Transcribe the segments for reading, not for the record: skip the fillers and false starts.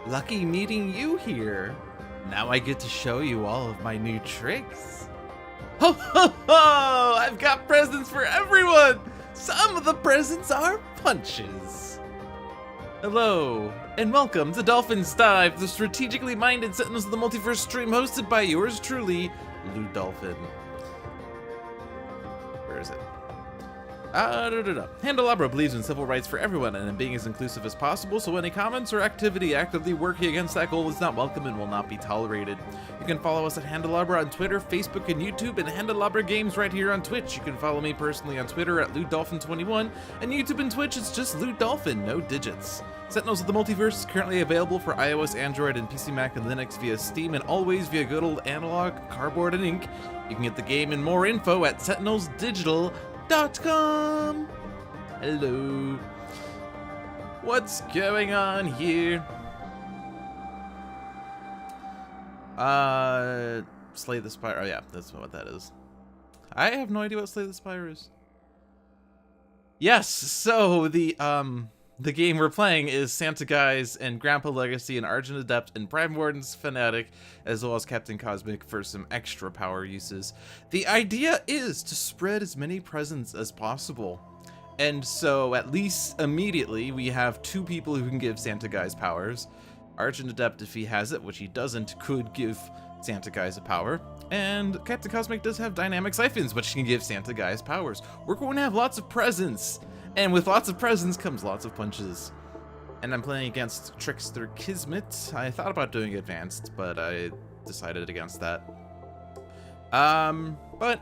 Lucky meeting you here. Now I get to show you all of my new tricks. Ho ho ho! I've got presents for everyone! Some of the presents are punches. Hello, and welcome to Dolphin's Dive, the strategically minded Sentinels of the Multiverse stream hosted by yours truly, Dolphin. Where is it? Handelabra believes in civil rights for everyone and in being as inclusive as possible, so any comments or activity actively working against that goal is not welcome and will not be tolerated. You can follow us at Handelabra on Twitter, Facebook, and YouTube, and Handelabra Games right here on Twitch. You can follow me personally on Twitter at LewDolphin21, and YouTube and Twitch it's just LewDolphin, no digits. Sentinels of the Multiverse is currently available for iOS, Android, and PC Mac and Linux via Steam, and always via good old analog, cardboard, and ink. You can get the game and more info at sentinelsdigital.com. Hello. What's going on here? Slay the Spire. Oh yeah, that's what that is. I have no idea what Slay the Spire is. Yes, so the game we're playing is Santa Guise and Grandpa Legacy and Argent Adept and Prime Warden's Fanatic, as well as Captain Cosmic for some extra power uses. The idea is to spread as many presents as possible. And so, at least immediately, we have two people who can give Santa Guise powers. Argent Adept, if he has it, which he doesn't, could give Santa Guise a power. And Captain Cosmic does have Dynamic Siphons, which can give Santa Guise powers. We're going to have lots of presents. And with lots of presents comes lots of punches. And I'm playing against Trickster Kismet. I thought about doing advanced, but I decided against that. But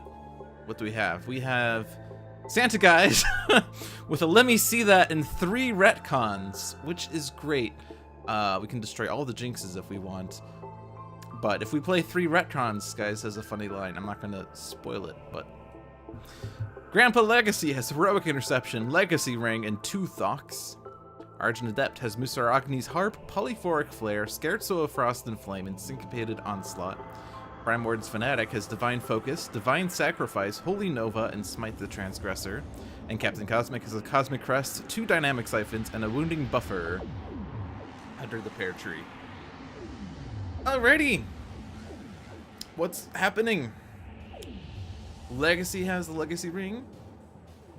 what do we have? We have Santa Guise with a let me see that in 3 retcons, which is great. We can destroy all the jinxes if we want. But if we play 3 retcons, Guise has a funny line. I'm not gonna spoil it, but Grandpa Legacy has Heroic Interception, Legacy Ring, and 2 Thox. Argent Adept has Musaragni's Harp, Polyphoric Flare, Scherzo of Frost and Flame, and Syncopated Onslaught. Prime Warden's Fanatic has Divine Focus, Divine Sacrifice, Holy Nova, and Smite the Transgressor. And Captain Cosmic has a Cosmic Crest, 2 Dynamic Siphons, and a Wounding Buffer under the pear tree. Alrighty! What's happening? Legacy has the Legacy Ring.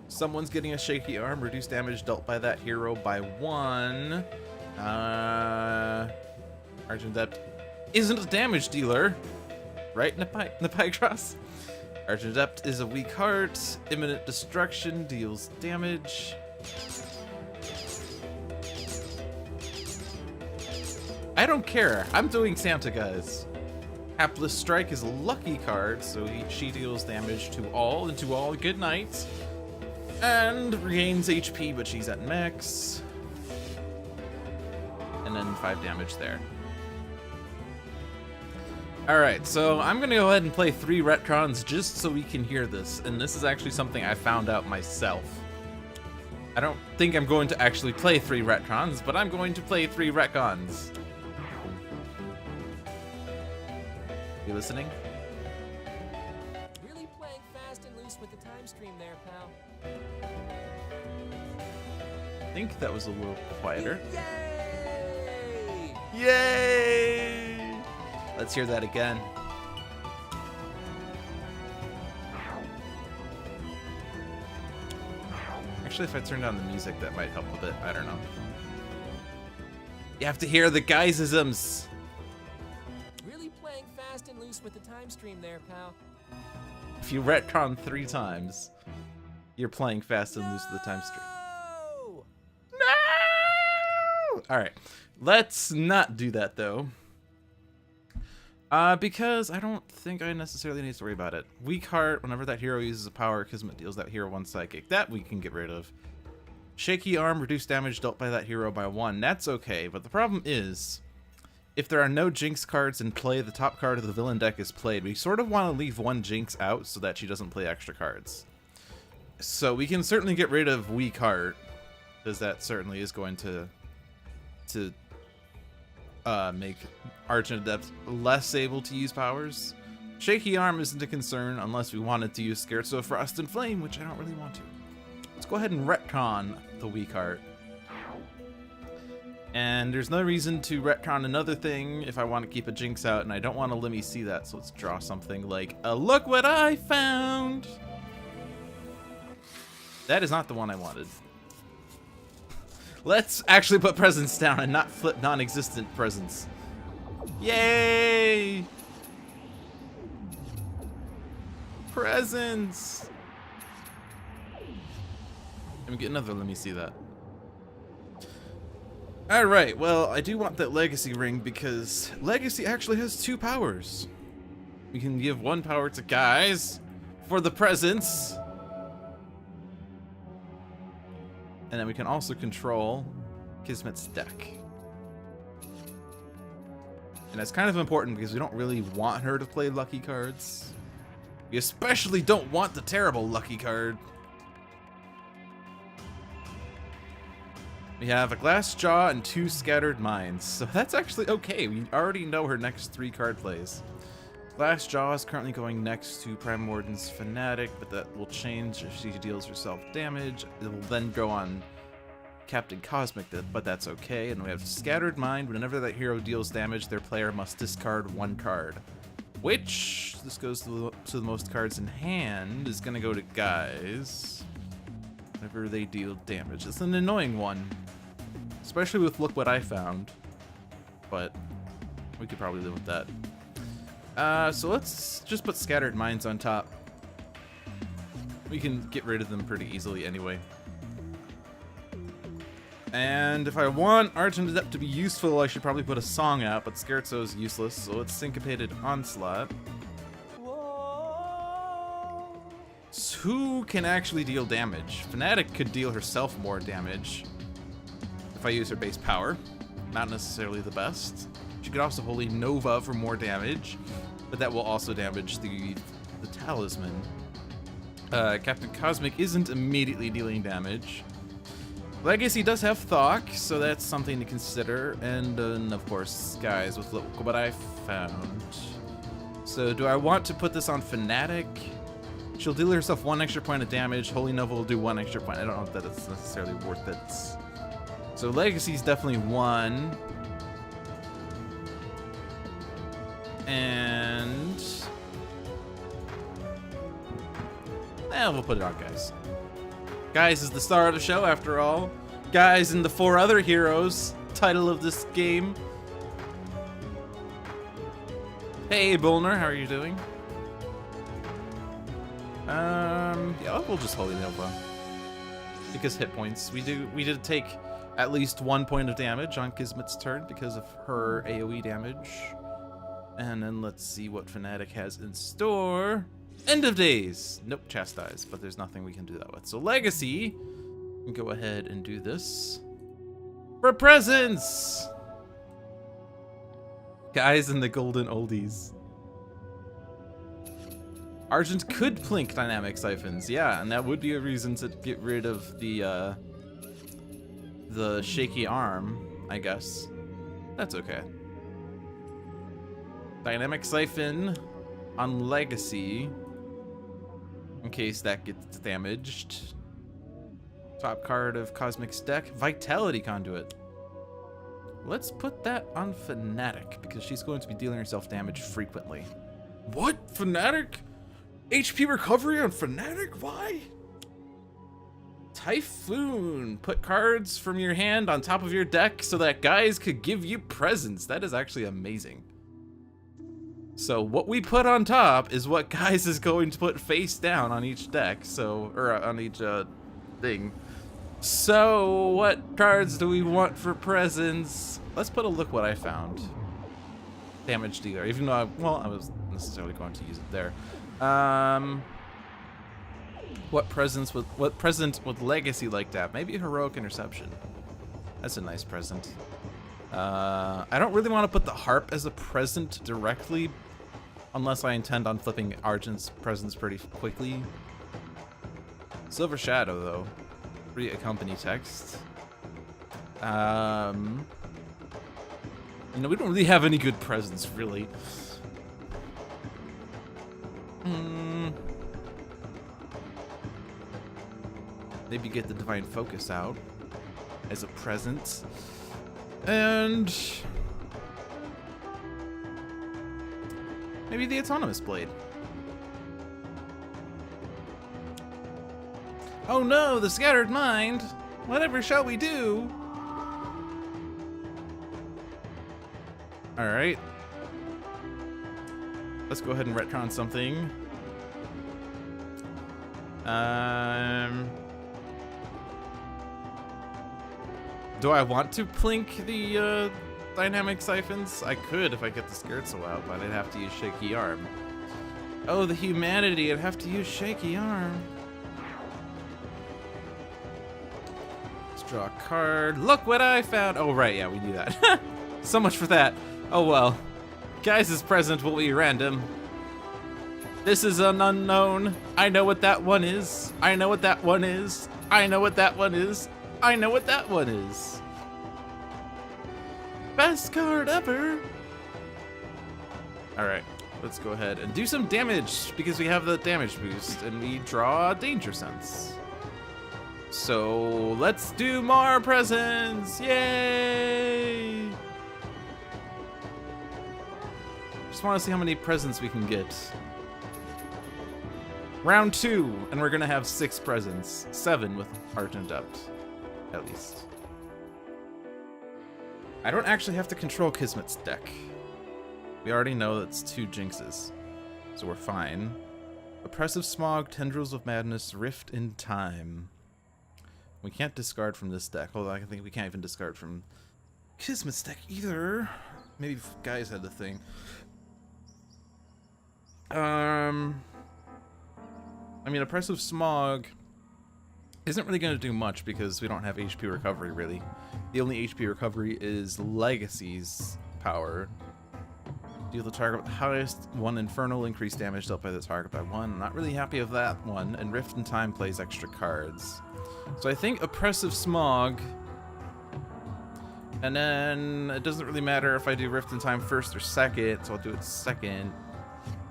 Someone's getting a shaky arm. Reduce damage dealt by that hero by 1. Argent Adept isn't a damage dealer. Right, Nepygros? Argent Adept is a weak heart. Imminent Destruction deals damage. I don't care. I'm doing Santa Guise. Hapless Strike is a lucky card, so she deals damage to all, and to all good night. And regains HP, but she's at max. And then 5 damage there. Alright, so I'm gonna go ahead and play 3 retcons just so we can hear this, and this is actually something I found out myself. I don't think I'm going to actually play 3 retcons, but I'm going to play 3 retcons. You listening? Really playing fast and loose with the time stream there, pal. I think that was a little quieter. Yay! Yay! Let's hear that again. Actually, if I turn down the music, that might help a bit. I don't know. You have to hear the Guisisms. Fast and loose with the time stream there, pal. If you retcon 3 times, you're playing fast and loose with the time stream. No! Alright, let's not do that though. Because I don't think I necessarily need to worry about it. Weak heart, whenever that hero uses a power, Kismet deals that hero 1 psychic. That we can get rid of. Shaky arm, reduce damage dealt by that hero by 1. That's okay, but the problem is, if there are no Jinx cards in play, the top card of the villain deck is played. We sort of want to leave 1 Jinx out so that she doesn't play extra cards. So we can certainly get rid of Weak Heart, because that certainly is going to make Argent Adept less able to use powers. Shaky Arm isn't a concern unless we wanted to use Scherzo of Frost and Flame, which I don't really want to. Let's go ahead and retcon the Weak Heart. And there's no reason to retcon another thing if I want to keep a Jinx out, and I don't want to let me see that, so let's draw something like a look what I found! That is not the one I wanted. Let's actually put presents down and not flip non-existent presents. Yay! Presents! Let me get another, let me see that. Alright, well, I do want that Legacy ring because Legacy actually has 2 powers. We can give 1 power to Guise for the presents. And then we can also control Kismet's deck. And that's kind of important because we don't really want her to play lucky cards. We especially don't want the terrible lucky card. We have a Glass Jaw and 2 Scattered Minds, so that's actually okay. We already know her next 3 card plays. Glass Jaw is currently going next to Primordial's Fanatic, but that will change if she deals herself damage. It will then go on Captain Cosmic, but that's okay. And we have Scattered Mind. Whenever that hero deals damage, their player must discard 1 card. Which, this goes to the most cards in hand, is going to go to Guise. Whenever they deal damage. It's an annoying one. Especially with look what I found. But we could probably live with that. So let's just put Scattered Minds on top. We can get rid of them pretty easily anyway. And if I want Argent Adept to be useful, I should probably put a song out, but Scherzo is useless, so let's Syncopated Onslaught. So who can actually deal damage? Fanatic could deal herself more damage if I use her base power. Not necessarily the best. She could also Holy Nova for more damage, but that will also damage the talisman. Captain Cosmic isn't immediately dealing damage. Legacy does have Thok, so that's something to consider. And of course, Guise with look what I found. So do I want to put this on Fanatic? She'll deal herself 1 extra point of damage. Holy Nova will do 1 extra point. I don't know if that is necessarily worth it. So Legacy's definitely 1. And we'll put it on Guise. Guise is the star of the show, after all. Guise and the 4 other heroes. Title of this game. Hey, Bullner, how are you doing? Yeah, we'll just Holy Nova. Because hit points. We did take at least 1 point of damage on Kismet's turn because of her AoE damage. And then let's see what Fanatic has in store. End of days. Nope, chastise, but there's nothing we can do that with. So Legacy, we can go ahead and do this. For presents! Guys in the golden oldies. Argent could plink dynamic siphons, yeah, and that would be a reason to get rid of the shaky arm, I guess. That's okay. Dynamic siphon on Legacy, in case that gets damaged. Top card of Cosmic's deck, Vitality Conduit. Let's put that on Fanatic, because she's going to be dealing herself damage frequently. What? Fanatic? HP recovery on Fanatic? Why? Typhoon. Put cards from your hand on top of your deck so that Guise could give you presents. That is actually amazing. So what we put on top is what Guise is going to put face down on each deck. So, or on each thing. So what cards do we want for presents? Let's put a look what I found. Damage dealer, even though I was necessarily going to use it there. What present would Legacy like to have? Maybe Heroic Interception. That's a nice present. I don't really want to put the harp as a present directly, unless I intend on flipping Argent's presents pretty quickly. Silver Shadow, though. Free accompany text. You know, we don't really have any good presents, really. Maybe get the Divine Focus out as a present. And maybe the Autonomous Blade. Oh no, the Scattered Mind! Whatever shall we do? Alright. Let's go ahead and retcon something. Do I want to plink the dynamic siphons? I could if I get the Scherzo out, but I'd have to use Shaky Arm. Oh, the humanity, I'd have to use Shaky Arm. Let's draw a card. Look what I found! Oh, right, yeah, we do that. So much for that. Oh well. Guise's present will be random. This is an unknown. I know what that one is. I know what that one is. I know what that one is. I know what that one is. Best card ever. Alright, let's go ahead and do some damage because we have the damage boost and we draw Danger Sense. So let's do more presents. Yay! Just want to see how many presents we can get. Round 2, and we're gonna have 6 presents. 7 with Argent Adept, at least. I don't actually have to control Kismet's deck. We already know that's 2 Jinxes, so we're fine. Oppressive Smog, Tendrils of Madness, Rift in Time. We can't discard from this deck. Hold on, I think we can't even discard from Kismet's deck either. Maybe Guise had the thing. I mean, Oppressive Smog isn't really going to do much because we don't have HP recovery, really. The only HP recovery is Legacy's power. Deal the target with the highest 1 Infernal, increase damage dealt by the target by 1. Not really happy with that one, and Rift in Time plays extra cards. So I think Oppressive Smog, and then it doesn't really matter if I do Rift in Time first or second, so I'll do it second,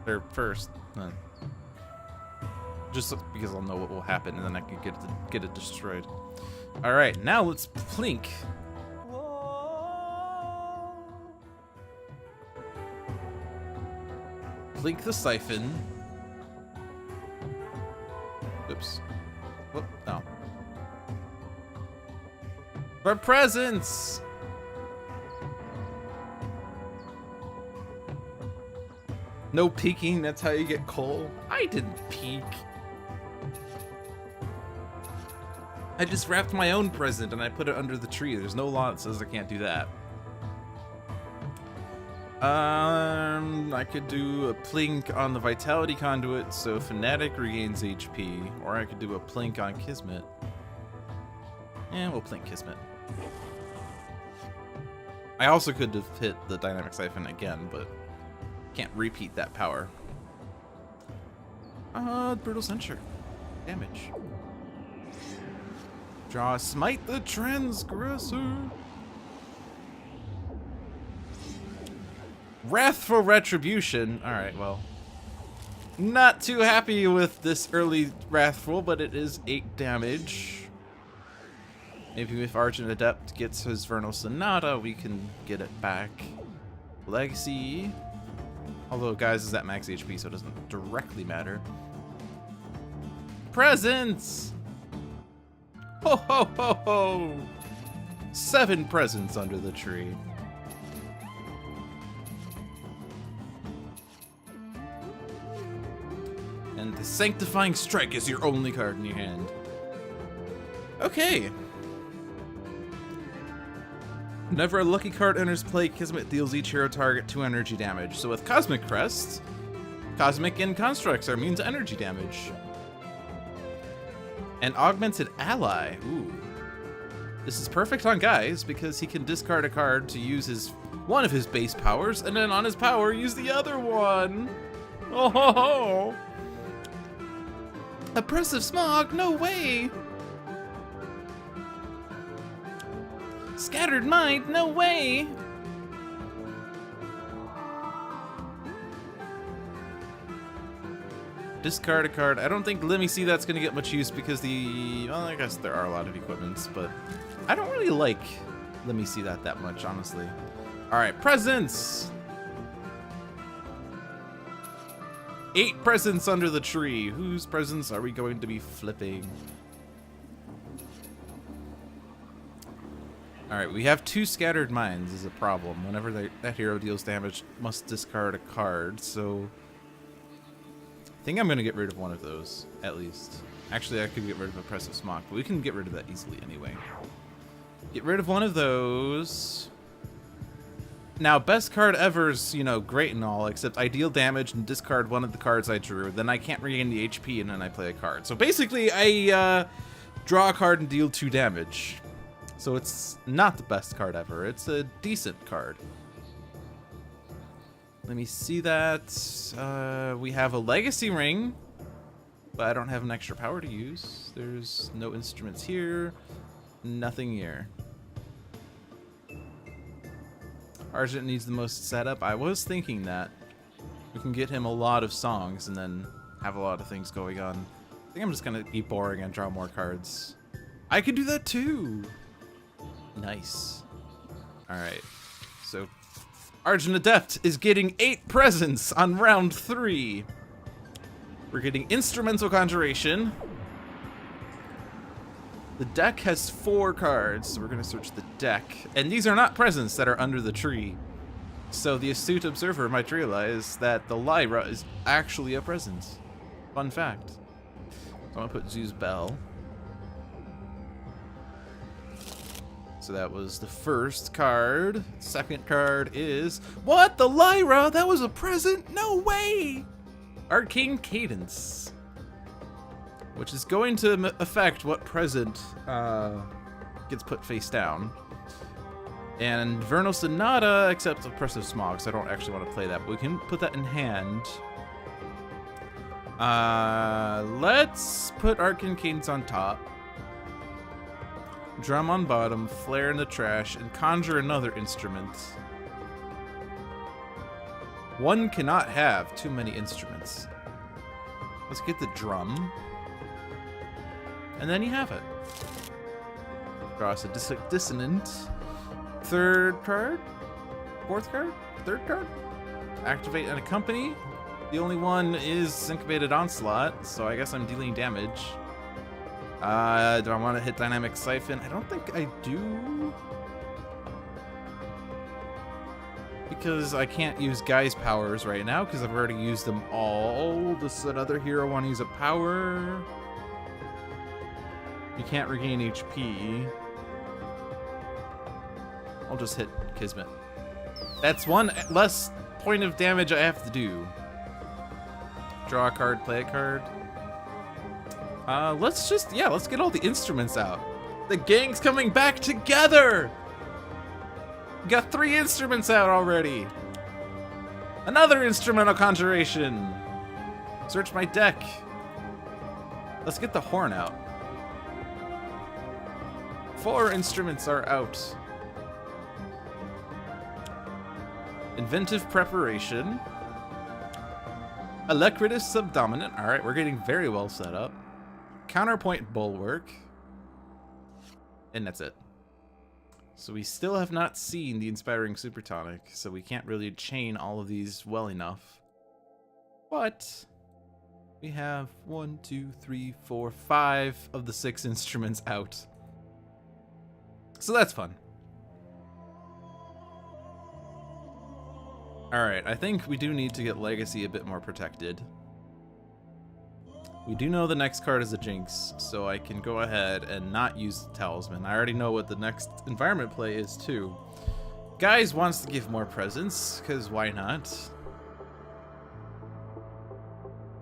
or first. Just because I'll know what will happen, and then I can get it destroyed. All right, now let's plink. Plink the siphon. Oops. Whoop, no. For presents! No peeking, that's how you get coal. I didn't peek. I just wrapped my own present and I put it under the tree. There's no law that says I can't do that. I could do a plink on the Vitality Conduit, so Fanatic regains HP, or I could do a plink on Kismet. And we'll plink Kismet. I also could have hit the Dynamic Siphon again, but can't repeat that power. Brutal Censure. Damage. Draw Smite the Transgressor. Wrathful Retribution. Alright, well. Not too happy with this early Wrathful, but it is 8 damage. Maybe if Argent Adept gets his Vernal Sonata, we can get it back. Legacy. Although Guise is at max HP, so it doesn't directly matter. Presents! Ho ho ho ho! 7 presents under the tree. And the Sanctifying Strike is your only card in your hand. Okay. Whenever a lucky card enters play, Kismet deals each hero target 2 energy damage. So with Cosmic Crest, Cosmic and Constructs are immune to energy damage. An Augmented Ally. Ooh. This is perfect on Guise because he can discard a card to use one of his base powers, and then on his power use the other one. Oh ho ho! Oppressive Smog, no way! Scattered Mind, no way! Discard a card. I don't think Let Me See that's gonna get much use because well, I guess there are a lot of equipments, but I don't really like let me see that much, honestly. All right, presents. 8 presents under the tree. Whose presents are we going to be flipping? All right, we have 2 scattered minds is a problem. Whenever that hero deals damage, must discard a card. So I think I'm going to get rid of one of those, at least. Actually, I could get rid of Oppressive Smock, but we can get rid of that easily anyway. Get rid of one of those. Now, best card ever's, you know, great and all, except I deal damage and discard one of the cards I drew. Then I can't regain the HP, and then I play a card. So basically, I draw a card and deal 2 damage. So it's not the best card ever. It's a decent card. Let me see that. We have a Legacy Ring, but I don't have an extra power to use. There's no instruments here. Nothing here. Argent needs the most setup. I was thinking that. We can get him a lot of songs and then have a lot of things going on. I think I'm just going to be boring and draw more cards. I can do that too. Nice. Alright. So, Argent Adept is getting 8 presents on round 3. We're getting Instrumental Conjuration. The deck has 4 cards, so we're going to search the deck. And these are not presents that are under the tree. So the astute observer might realize that the Lyra is actually a present. Fun fact. So I'm going to put Zoo's Bell. So that was the first card. Second card is... What? The Lyra? That was a present? No way! Arcane Cadence. Which is going to affect what present gets put face down. And Vernal Sonata, except Oppressive Smog, so I don't actually want to play that, but we can put that in hand. Let's put Arcane Cadence on top. Drum on bottom, Flare in the trash, and conjure another instrument. One cannot have too many instruments. Let's get the drum. And then you have it. Draw us a dissonant. Third card? Fourth card? Third card? Activate and accompany. The only one is Syncopated Onslaught, so I guess I'm dealing damage. Do I want to hit Dynamic Siphon? I don't think I do. Because I can't use Guise powers right now, because I've already used them all. Does another hero want to use a power? You can't regain HP. I'll just hit Kismet. That's one less point of damage I have to do. Draw a card, play a card. Let's get all the instruments out. The gang's coming back together! We got 3 instruments out already. Another instrumental conjuration. Search my deck. Let's get the horn out. 4 instruments are out. Inventive Preparation. Alacritus Subdominant. Alright, we're getting very well set up. Counterpoint Bulwark. And that's it. So we still have not seen the Inspiring Supertonic, so we can't really chain all of these well enough. But we have 1, 2, 3, 4, 5 of the 6 instruments out. So that's fun. Alright, I think we do need to get Legacy a bit more protected. We do know the next card is a Jinx, so I can go ahead and not use the Talisman. I already know what the next environment play is too. Guise wants to give more presents, because why not?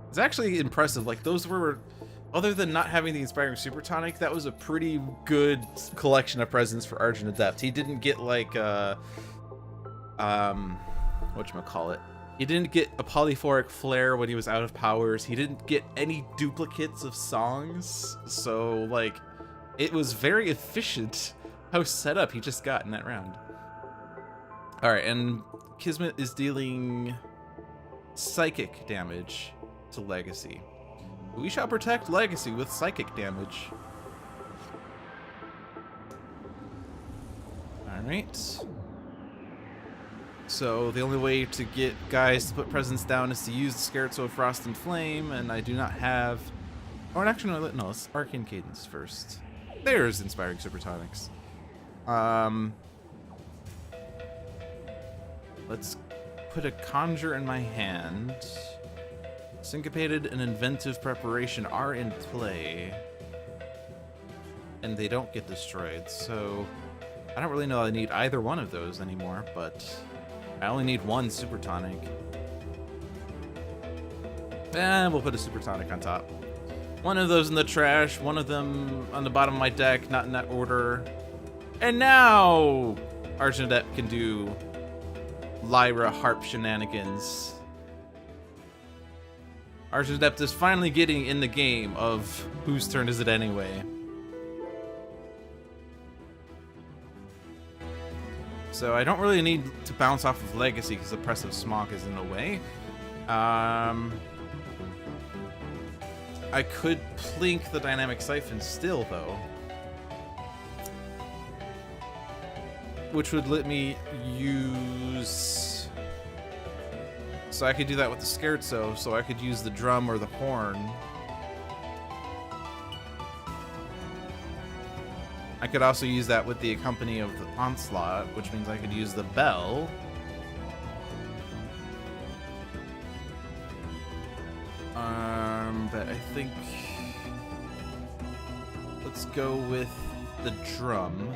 It's actually impressive, like those were... Other than not having the Inspiring Supertonic, that was a pretty good collection of presents for Argent Adept. He didn't get like whatchamacallit. He didn't get a Polyphoric Flare when he was out of powers. He didn't get any duplicates of songs. So like, it was very efficient how set up he just got in that round. Alright, and Kismet is dealing psychic damage to Legacy. We shall protect Legacy with psychic damage. Alright. So the only way to get guys to put presents down is to use the Scherzo of Frost and Flame, and I do not have... Or actually, no, let's Arcane Cadence first. There's Inspiring Supertonics. Let's put a Conjure in my hand. Syncopated and Inventive Preparation are in play. And they don't get destroyed, so... I don't really know I need either one of those anymore, but... I only need one Super Tonic. And we'll put a Super Tonic on top. One of those in the trash, one of them on the bottom of my deck, not in that order. And now Argent Adept can do Lyra Harp shenanigans. Argent Adept is finally getting in the game of whose turn is it anyway. So I don't really need to bounce off of Legacy because Oppressive Smog is in the way. I could plink the Dynamic Siphon still, though. Which would let me use... So I could do that with the Scherzo, so I could use the drum or the horn. I could also use that with the accompany of the Onslaught, which means I could use the bell. But I think... Let's go with the drum.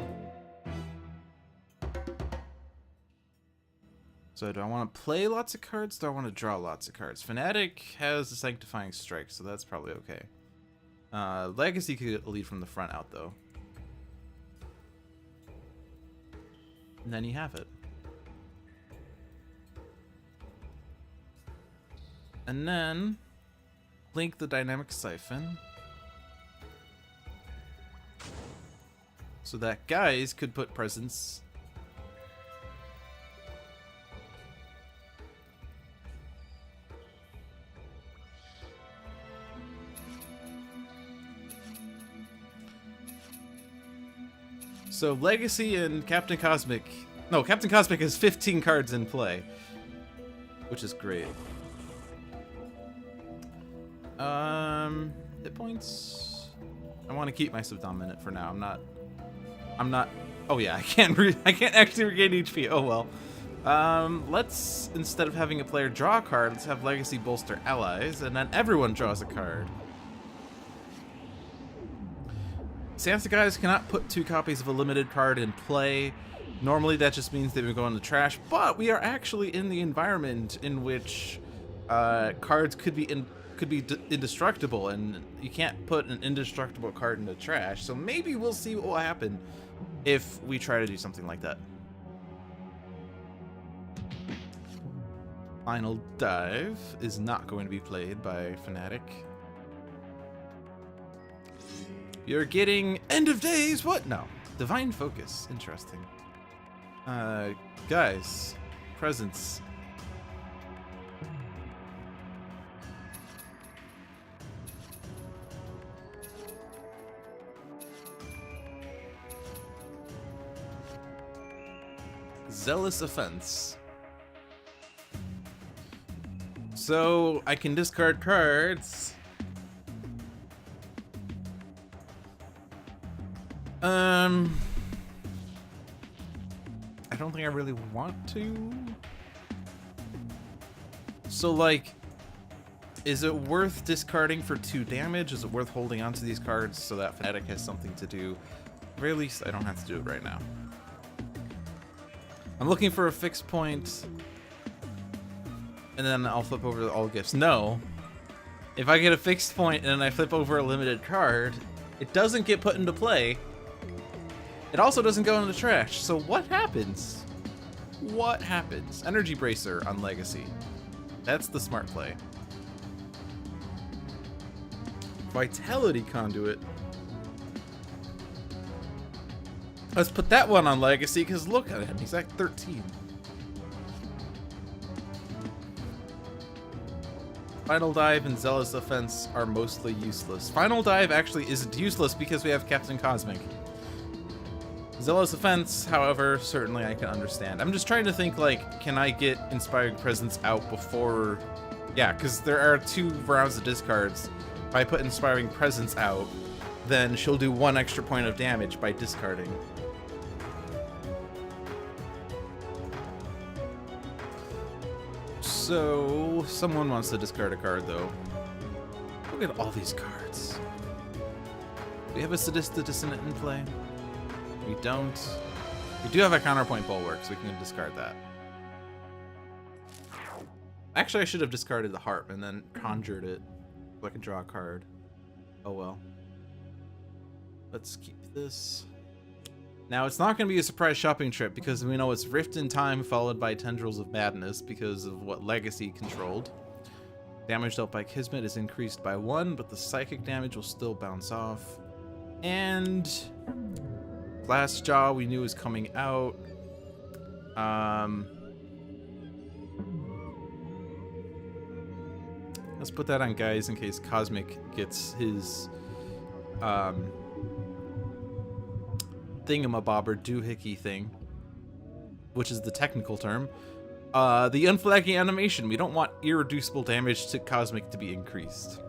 So do I want to play lots of cards? Do I want to draw lots of cards? Fanatic has the Sanctifying Strike, so that's probably okay. Legacy could lead from the front out, though. And then you have it. And then link the Dynamic Siphon so that guys could put presents So Legacy and Captain Cosmic... No, Captain Cosmic has 15 cards in play. Which is great. Hit points... I want to keep my Subdominant for now. I'm not... Oh yeah, I can't actually regain HP. Oh well. Let's, instead of having a player draw a card, let's have Legacy bolster allies, and then everyone draws a card. Sansa guys cannot put 2 copies of a limited card in play. Normally that just means they would go in the trash, but we are actually in the environment in which cards could be indestructible, and you can't put an indestructible card in the trash. So maybe we'll see what will happen if we try to do something like that. Final Dive is not going to be played by Fanatic. You're getting End of Days. What? No. Divine Focus. Interesting. Guys. Presents. Zealous Offense. So I can discard cards. I don't think I really want to. So, like, is it worth discarding for 2 damage? Is it worth holding on to these cards so that Fanatic has something to do? At the very least, I don't have to do it right now. I'm looking for a fixed point, and then I'll flip over all gifts. No. If I get a fixed point and then I flip over a limited card, it doesn't get put into play. It also doesn't go in the trash. So what happens? What happens? Energy Bracer on Legacy. That's the smart play. Vitality Conduit. Let's put that one on Legacy, because look at him. He's at 13. Final Dive and Zealous Offense are mostly useless. Final Dive actually isn't useless because we have Captain Cosmic. Zealous Offense, however, certainly I can understand. I'm just trying to think, like, can I get Inspiring Presence out before... Yeah, because there are 2 rounds of discards. If I put Inspiring Presence out, then she'll do 1 extra point of damage by discarding. So, someone wants to discard a card, though. Look at all these cards. Do we have a Sadistic Dissonant in play? We don't. We do have a Counterpoint Bulwark, so we can discard that. Actually, I should have discarded the Harp and then conjured it so I can draw a card. Oh well. Let's keep this. Now, it's not going to be a surprise shopping trip because we know it's Rift in Time followed by Tendrils of Madness because of what Legacy controlled. Damage dealt by Kismet is increased by 1, but the psychic damage will still bounce off. And Glassjaw we knew was coming out. Let's put that on Guise in case Cosmic gets his thingamabobber doohickey thing, which is the technical term. The unflagging animation. We don't want irreducible damage to Cosmic to be increased.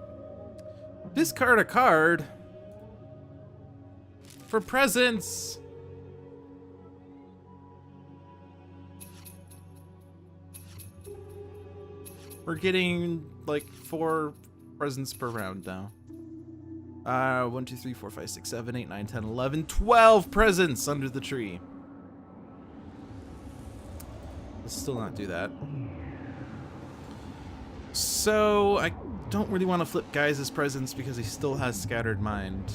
Discard a card for presents. We're getting like 4 presents per round now. 1, 2, 3, 4, 5, 6, 7, 8, 9, 10, 11, 12 presents under the tree. Let's still not do that. So I don't really want to flip Guise's presents because he still has Scattered Mind.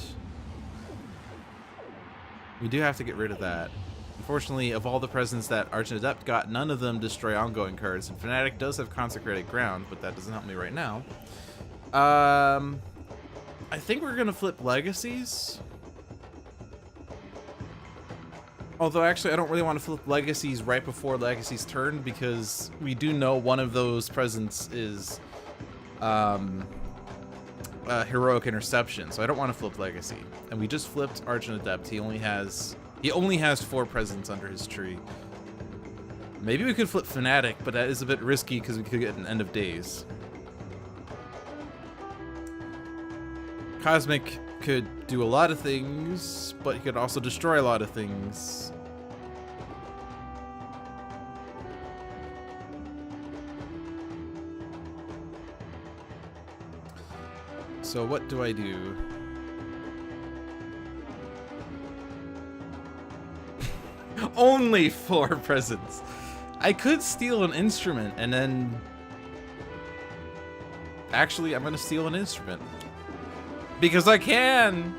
We do have to get rid of that. Unfortunately, of all the presents that Argent Adept got, none of them destroy ongoing cards. And Fanatic does have Consecrated Ground, but that doesn't help me right now. I think we're gonna flip Legacies. Although, actually, I don't really want to flip Legacies right before Legacy's turn because we do know one of those presents is Heroic Interception, so I don't want to flip Legacy. And we just flipped Argent Adept. He only has 4 presents under his tree. Maybe we could flip Fanatic, but that is a bit risky because we could get an End of Days. Cosmic could do a lot of things, but he could also destroy a lot of things. So what do I do? Only 4 presents. I could steal an instrument and then... Actually, I'm gonna steal an instrument. Because I can!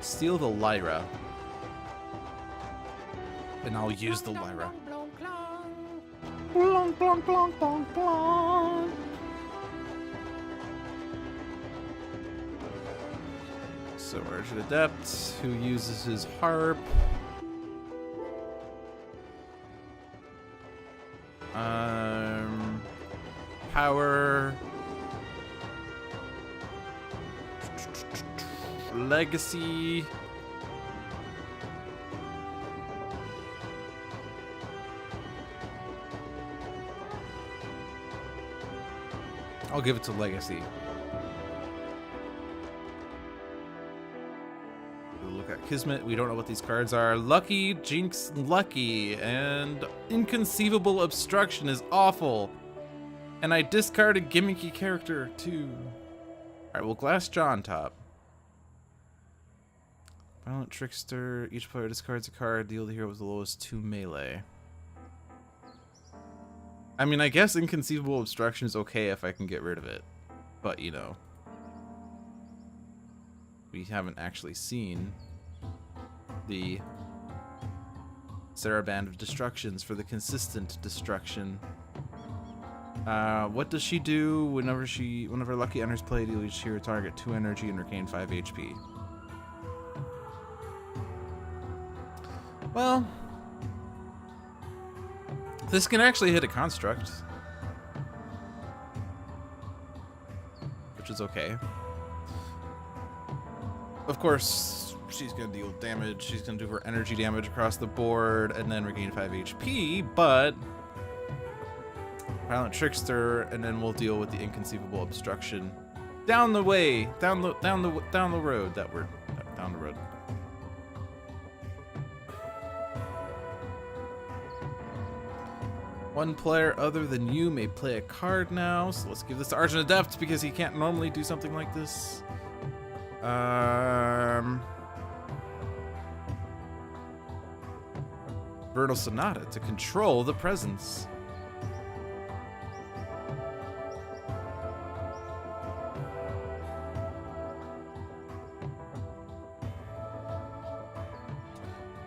Steal the Lyra. And I'll use the Lyra. Blong, blong, blong, blong, blong. So Argent Adept, who uses his harp. Power. Legacy. I'll give it to Legacy. Look at Kismet. We don't know what these cards are. Lucky, Jinx, Lucky, and Inconceivable Obstruction is awful. And I discarded gimmicky character too. Alright, well, Glassjaw on top. Violent Trickster. Each player discards a card. Deal the hero with the lowest 2 melee. I mean, I guess Inconceivable Obstruction is okay if I can get rid of it. But, you know. We haven't actually seen the Saraband of Destructions for the consistent destruction. What does she do whenever Lucky enters play? Deal each hero target 2 energy and regain 5 HP. Well, this can actually hit a construct, which is okay. Of course, she's going to deal damage. She's going to do her energy damage across the board and then regain 5 HP, but Violent Trickster, and then we'll deal with the inconceivable obstruction down the way, down the road. Down the road. One player other than you may play a card now, so let's give this to Argent Adept because he can't normally do something like this. Vernal Sonata to control the presence.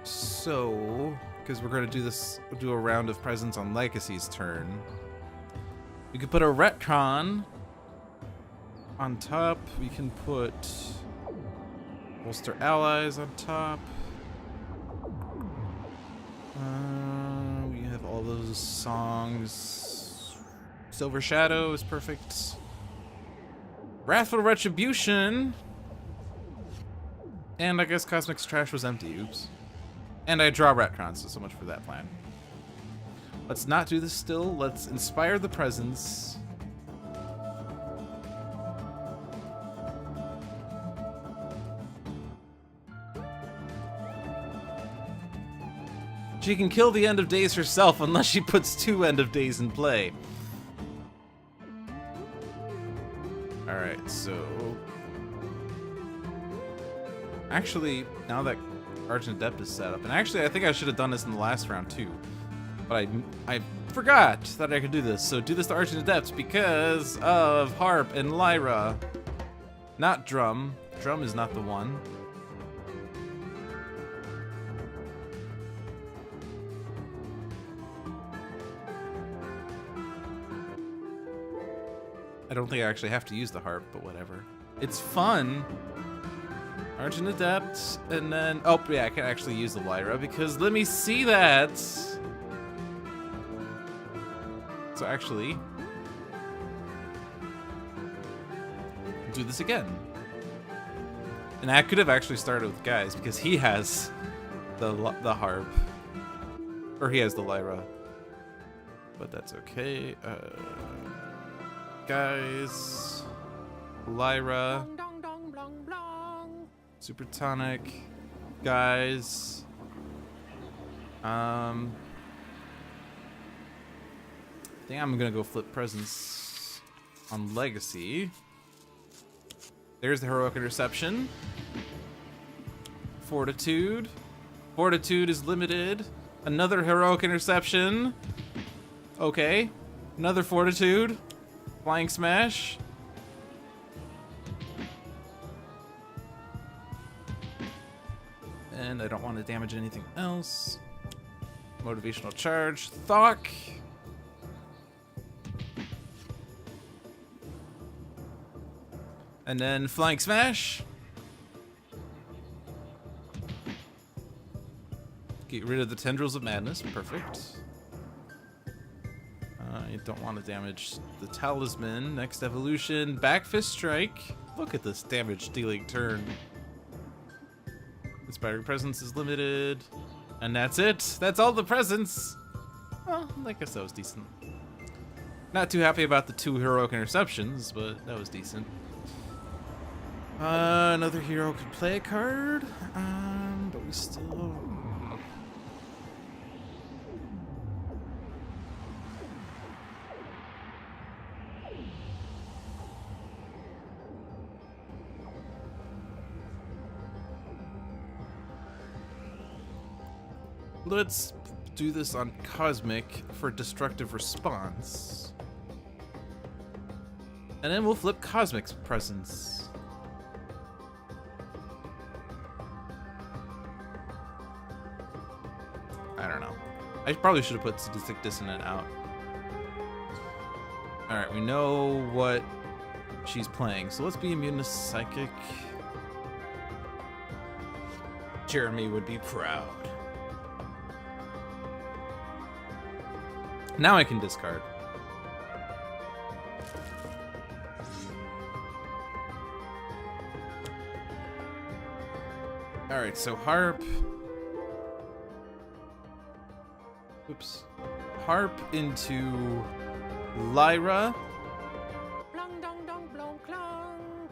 So, because we're going to do a round of presence on Legacy's turn, we could put a retcon on top. We can put bolster allies on top. We have all those songs. Silver Shadow is perfect. Wrathful Retribution. And I guess Cosmic's Trash was empty. Oops. And I draw retcons, so much for that plan. Let's not do this still. Let's inspire the presence. She can kill the End of Days herself unless she puts 2 End of Days in play. Alright, so... Actually, now that Argent Adept is set up, and actually I think I should have done this in the last round too, but I forgot that I could do this. So do this to Argent Adept because of Harp and Lyra. Not Drum. Drum is not the one. I don't think I actually have to use the Harp, but whatever. It's fun. Argent Adept, and then... Oh, yeah, I can actually use the Lyra, because let me see that! So actually... do this again. And I could have actually started with Guise, because he has the Harp. Or he has the Lyra. But that's okay. Guise... Lyra... Super Tonic, Guise. I think I'm gonna go flip presence on Legacy. There's the Heroic Interception. Fortitude. Fortitude is limited. Another Heroic Interception. Okay. Another Fortitude. Flying Smash. And I don't want to damage anything else. Motivational Charge. Thok. And then Flying Smash. Get rid of the Tendrils of Madness. Perfect. You don't want to damage the Talisman. Next evolution. Back Fist Strike. Look at this damage dealing turn. Inspiring Presence is limited. And that's it. That's all the presents. Well, I guess that was decent. Not too happy about the 2 Heroic Interceptions, but that was decent. Another hero could play a card. But we still... Let's do this on Cosmic for Destructive Response. And then we'll flip Cosmic's Presence. I don't know. I probably should have put Sadistic Dissonant out. Alright, we know what she's playing, so let's be immune to Psychic. Jeremy would be proud. Now I can discard. Alright, so Harp. Oops. Harp into Lyra. Blong dong dong blong clong.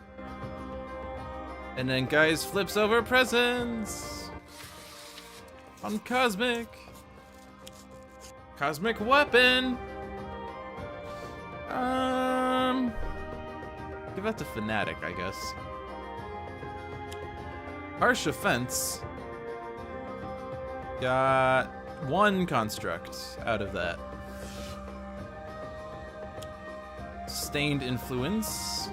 And then Guise flips over presents on Cosmic. Cosmic weapon. Give that to Fanatic, I guess. Harsh offense. Got one construct out of that. Sustained influence.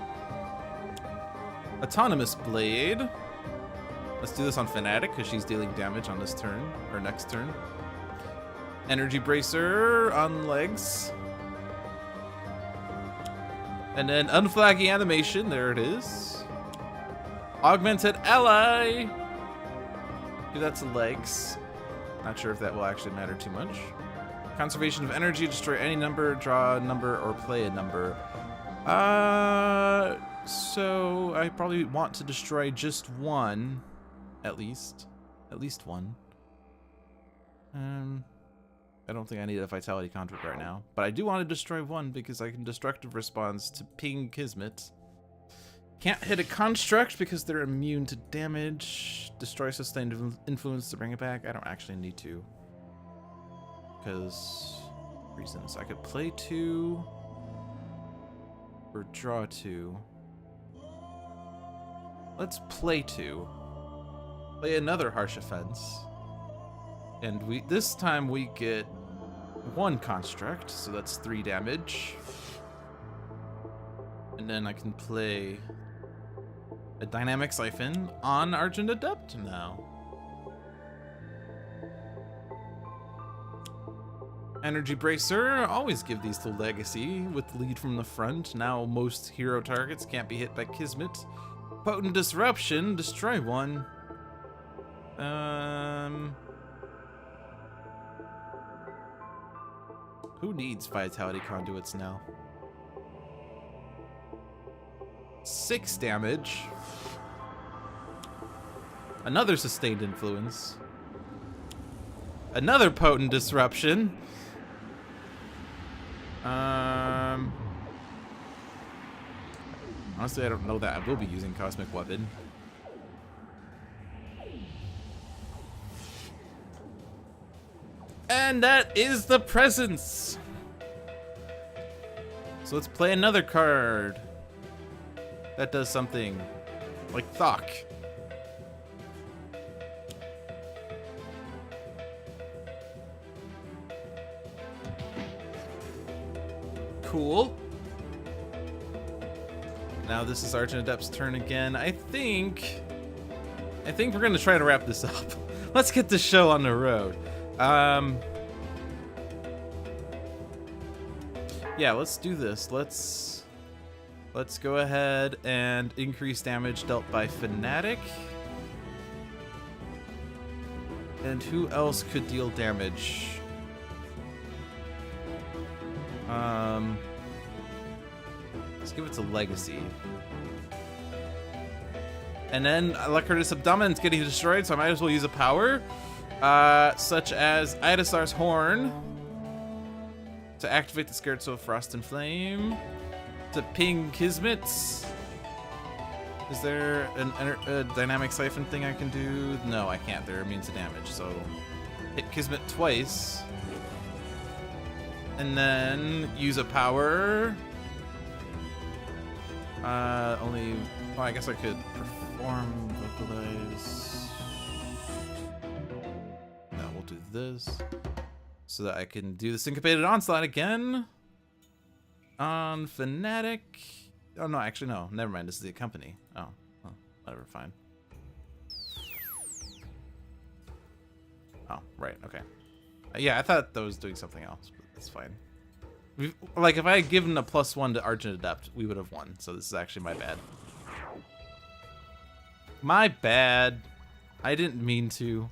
Autonomous blade. Let's do this on Fanatic because she's dealing damage on this turn, or next turn. Energy bracer on legs. And then unflaggy animation, there it is. Augmented ally. Do that to legs. Not sure if that will actually matter too much. Conservation of energy, destroy any number, draw a number, or play a number. So I probably want to destroy just one, at least one. I don't think I need a Vitality Conduit right now, but I do want to destroy one because I can Destructive Response to ping Kismet. Can't hit a construct because they're immune to damage. Destroy Sustained Influence to bring it back. I don't actually need to, because reasons. I could play 2 or draw 2. Let's play 2. Play another Harsh Offense. And this time we get 1 construct, so that's 3 damage. And then I can play a Dynamic Siphon on Argent Adept now. Energy Bracer, always give these to Legacy with lead from the front. Now most hero targets can't be hit by Kismet. Potent Disruption, destroy 1. Who needs Vitality Conduits now? 6 damage. Another Sustained Influence. Another Potent Disruption. Honestly, I don't know that I will be using Cosmic Weapon. And that is the presence. So let's play another card that does something like Thok. Cool. Now this is Argent Adept's turn again. I think we're gonna try to wrap this up. Let's get this show on the road. Yeah, let's do this. Let's go ahead and increase damage dealt by Fanatic. And who else could deal damage? Let's give it to Legacy. And then Lacertus Abdomen's getting destroyed, so I might as well use a power. Such as Idasar's Horn. To activate the Scared Soul of Frost and Flame. To ping Kismet. Is there a Dynamic Siphon thing I can do? No, I can't. They're immune to damage, so hit Kismet twice. And then use a power. Only... Well, I guess I could perform Vocalize. No, we'll do this. So that I can do the Syncopated Onslaught again. On Fanatic. Oh, no, actually, no. Never mind. This is the company. Oh, well, whatever, fine. Oh, right, okay. Yeah, I thought that was doing something else, but that's fine. Like, if I had given a +1 to Argent Adept, we would have won. So this is actually my bad. My bad. I didn't mean to.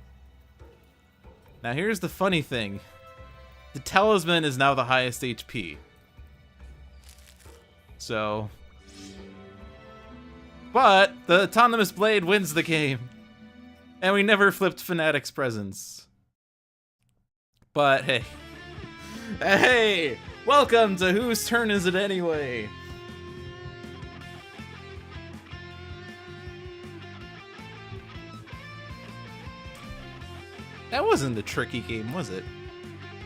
Now, here's the funny thing. The Talisman is now the highest HP. So... But the Autonomous Blade wins the game. And we never flipped Fanatic's presents. But hey. Hey! Welcome to Whose Turn Is It Anyway? That wasn't a tricky game, was it?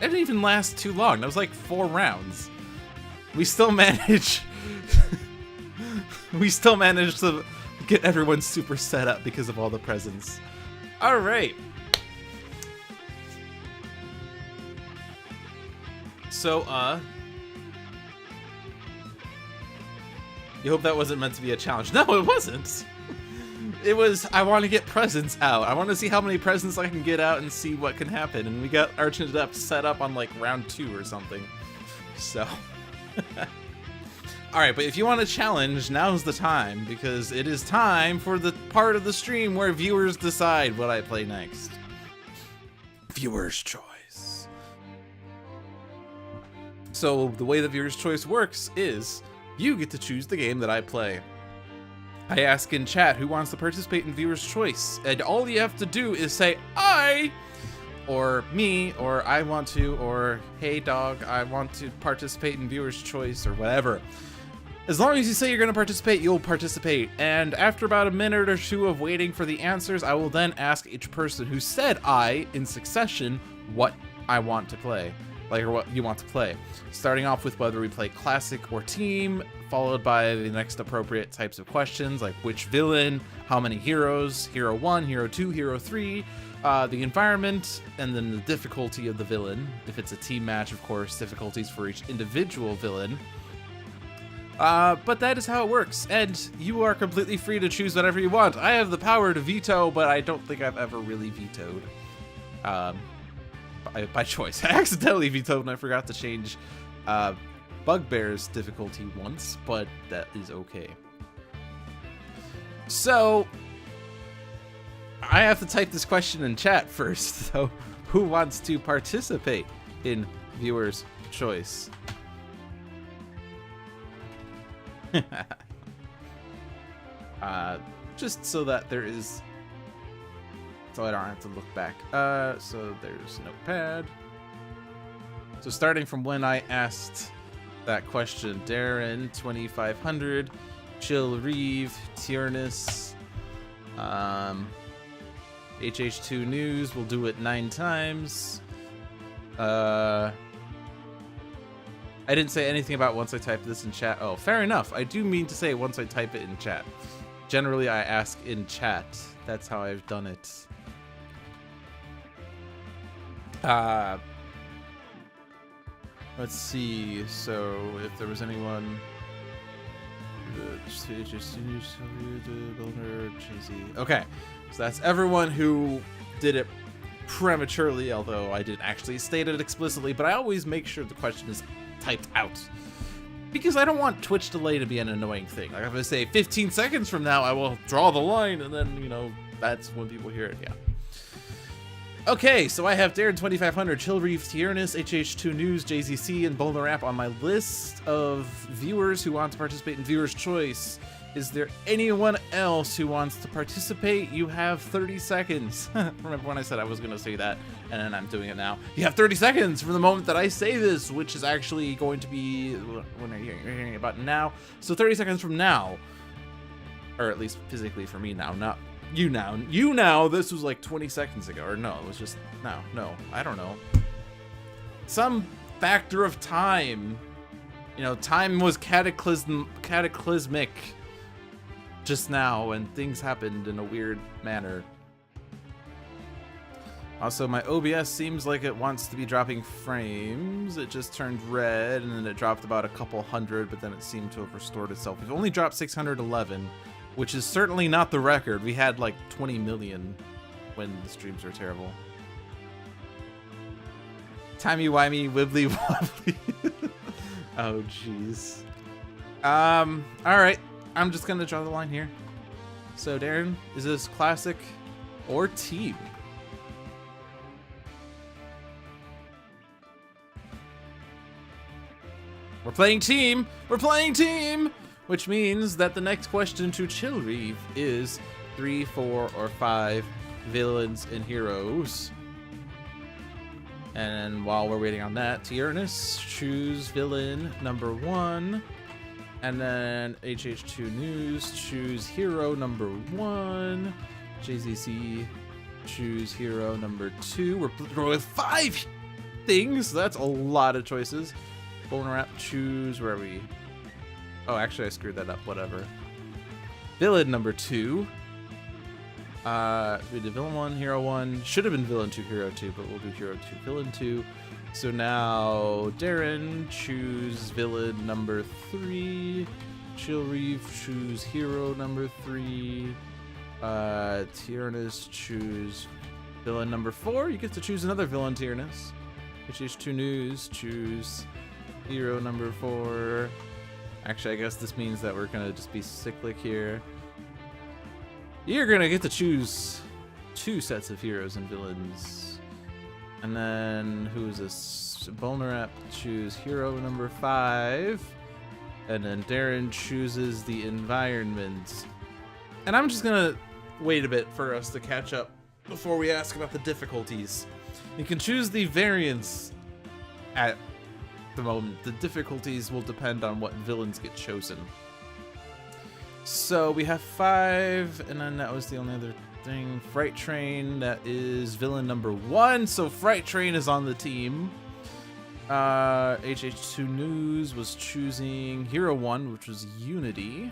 It didn't even last too long. That was like 4 rounds. We still managed... we still managed to get everyone super set up because of all the presents. Alright. So, you hope that wasn't meant to be a challenge. No, it wasn't. It was, I want to get presents out. I want to see how many presents I can get out and see what can happen. And we got Argent up set up on like round 2 or something. So. Alright, but if you want a challenge, now's the time. Because it is time for the part of the stream where viewers decide what I play next. Viewer's choice. So the way the viewer's choice works is you get to choose the game that I play. I ask in chat who wants to participate in viewer's choice, and all you have to do is say I, or me, or I want to, or hey dog, I want to participate in viewer's choice, or whatever. As long as you say you're going to participate, you'll participate. And after about a minute or 2 of waiting for the answers, I will then ask each person who said I in succession what I want to play. Or what you want to play. Starting off with whether we play classic or team, followed by the next appropriate types of questions like which villain, how many heroes, hero 1, hero 2, hero 3, the environment, and then the difficulty of the villain. If it's a team match, of course, difficulties for each individual villain. But that is how it works, and you are completely free to choose whatever you want. I have the power to veto, but I don't think I've ever really vetoed. By choice. I accidentally vetoed and I forgot to change Bugbear's difficulty once, but that is okay. So, I have to type this question in chat first. So, who wants to participate in viewer's choice? Just so that there is... so I don't have to look back. So there's notepad. So starting from when I asked that question, Darren, 2500, Chill Reeve, Tiernis, HH2 News, we'll do it 9 times. I didn't say anything about once I type this in chat. Oh, fair enough. I do mean to say once I type it in chat. Generally, I ask in chat. That's how I've done it. Let's see. So, if there was anyone, okay. So that's everyone who did it prematurely, although I didn't actually state it explicitly. But I always make sure the question is typed out because I don't want Twitch delay to be an annoying thing. Like if I say 15 seconds from now, I will draw the line, and then you know that's when people hear it. Yeah. Okay, so I have Darren 2500, Chill Reeve, Tiernis, HH2 News, JZC, and Boulder App on my list of viewers who want to participate in Viewer's Choice. Is there anyone else who wants to participate? You have 30 seconds. Remember when I said I was going to say that, and then I'm doing it now. You have 30 seconds from the moment that I say this, which is actually going to be when you're hearing about now. So 30 seconds from now, or at least physically for me now, not you now. You now, this was like 20 seconds ago, or no, it was just, no, I don't know. Some factor of time. You know, time was cataclysmic just now, and things happened in a weird manner. Also, my OBS seems like it wants to be dropping frames. It just turned red, and then it dropped about a couple hundred, but then it seemed to have restored itself. We've only dropped 611. Which is certainly not the record. We had like 20 million when the streams were terrible. Timey-wimey, wibbly-wobbly. Oh, jeez. Alright. I'm just gonna draw the line here. So, Darren, is this classic or team? We're playing team! We're playing team! Which means that the next question to Chill Reeve is 3, 4, or 5 villains and heroes. And while we're waiting on that, Tyrannus, choose villain number 1. And then HH2 News, choose hero number 1. JZC, choose hero number 2. We're with 5 things. That's a lot of choices. Vulnerap, choose, where are we? Oh, actually I screwed that up, whatever. Villain number 2. We did villain 1, hero 1. Should have been villain 2, hero 2, but we'll do hero 2, villain 2. So now Darren, choose villain number 3. Chillreef, choose hero number 3. Tyrannus, choose villain number 4. You get to choose another villain, Tyrannus. HH2 News, choose hero number 4. Actually, I guess this means that we're gonna just be cyclic here. You're gonna get to choose 2 sets of heroes and villains. And then, who is this? Vulnerap, choose hero number 5. And then Darren chooses the environment. And I'm just gonna wait a bit for us to catch up before we ask about the difficulties. You can choose the variants at the moment. The difficulties will depend on what villains get chosen. So we have 5, and then that was the only other thing. Fright Train, that is villain number 1. So Fright Train is on the team. HH2 News was choosing hero 1, which was Unity.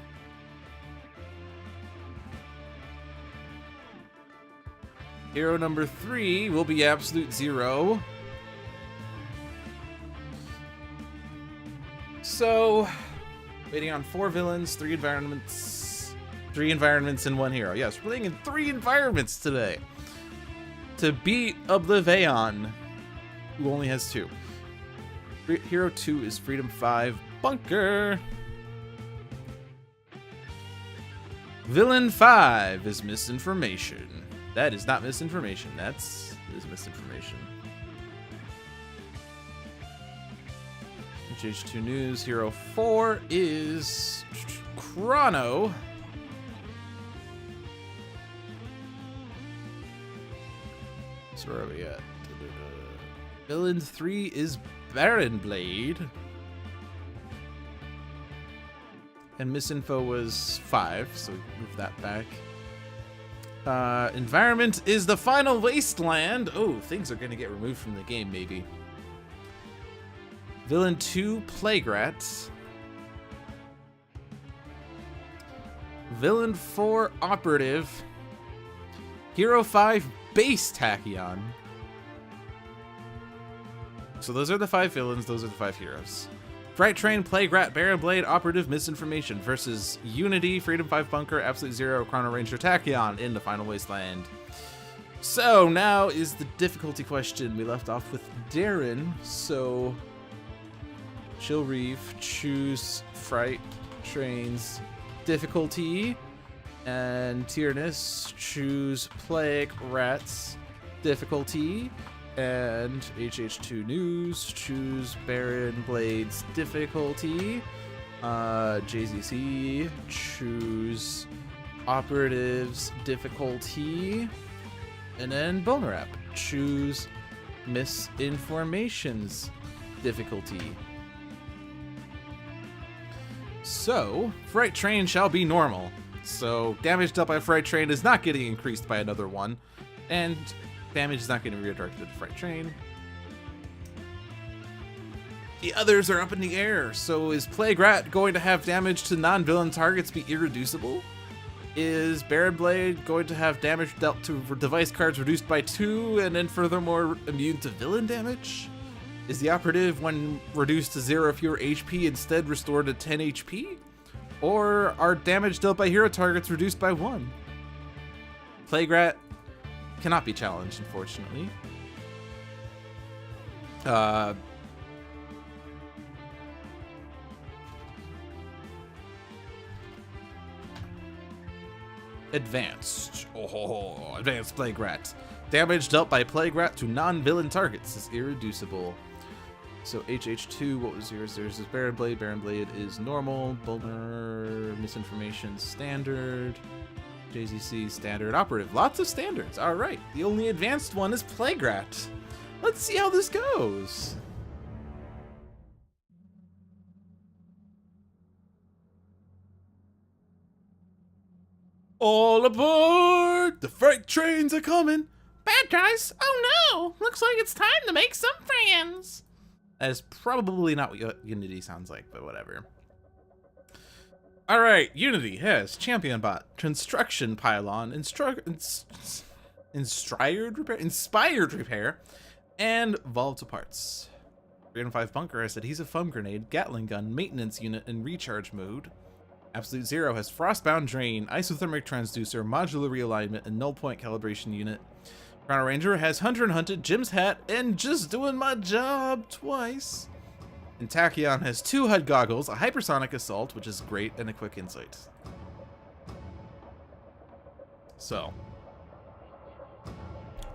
Hero number 3 will be Absolute Zero. So, waiting on 4 villains, 3 environments. 3 environments and 1 hero. Yes, we're playing in 3 environments today. To beat Oblivion, who only has 2. Hero 2 is Freedom 5 Bunker. Villain 5 is Misinformation. That is not misinformation. That is misinformation. HH2 News. Hero 4 is Chrono. So where are we at? Villain 3 is Baron Blade. And Misinfo was 5, so we move that back. Environment is the final Wasteland. Oh, things are gonna get removed from the game, maybe. Villain 2, Plague-Rat. Villain 4, Operative. Hero 5, Base Tachyon. So those are the 5 villains, those are the 5 heroes. Fright Train, Plague-Rat, Baron Blade, Operative, Misinformation versus Unity, Freedom 5 Bunker, Absolute Zero, Chrono-Ranger, Tachyon in the final Wasteland. So now is the difficulty question. We left off with Darren, so Chillreef, choose Fright Train's difficulty, and Tyrannus, choose Plague-Rat's difficulty. And HH2 News, choose Baron Blade's difficulty. JZC, choose Operative's difficulty. And then Vulnerap, choose Misinformation's difficulty. So, Fright Train shall be normal. So, damage dealt by Fright Train is not getting increased by another 1. And damage is not getting redirected to Fright Train. The others are up in the air. So is Plague-Rat going to have damage to non-villain targets be irreducible? Is Baron Blade going to have damage dealt to device cards reduced by 2 and then furthermore immune to villain damage? Is the Operative, when reduced to 0 or fewer HP, instead restored to 10 HP? Or are damage dealt by hero targets reduced by 1? Plague-Rat cannot be challenged, unfortunately. Advanced. Oh, advanced Plague-Rat. Damage dealt by Plague-Rat to non-villain targets is irreducible. So HH2, what was yours? There's this Baron Blade. Baron Blade is normal. Bulner, Misinformation, standard. JZC, standard, operative. Lots of standards. All right. The only advanced one is Plaguerat. Let's see how this goes. All aboard! The freight trains are coming. Bad guys? Oh no! Looks like it's time to make some friends. That is probably not what Unity sounds like, but whatever. All right, Unity has Champion Bot, Construction Pylon, Inspired Repair, and Volatile Parts. 305 Bunker has Adhesive Foam Grenade, Gatling Gun, Maintenance Unit, and Recharge Mode. Absolute Zero has Frostbound Drain, Isothermic Transducer, Modular Realignment, and Null Point Calibration Unit. Chrono-Ranger has Hunter and Hunted, Jim's Hat, and Just Doing My Job twice. And Tachyon has 2 HUD goggles, a Hypersonic Assault, which is great, and a Quick Insight. So,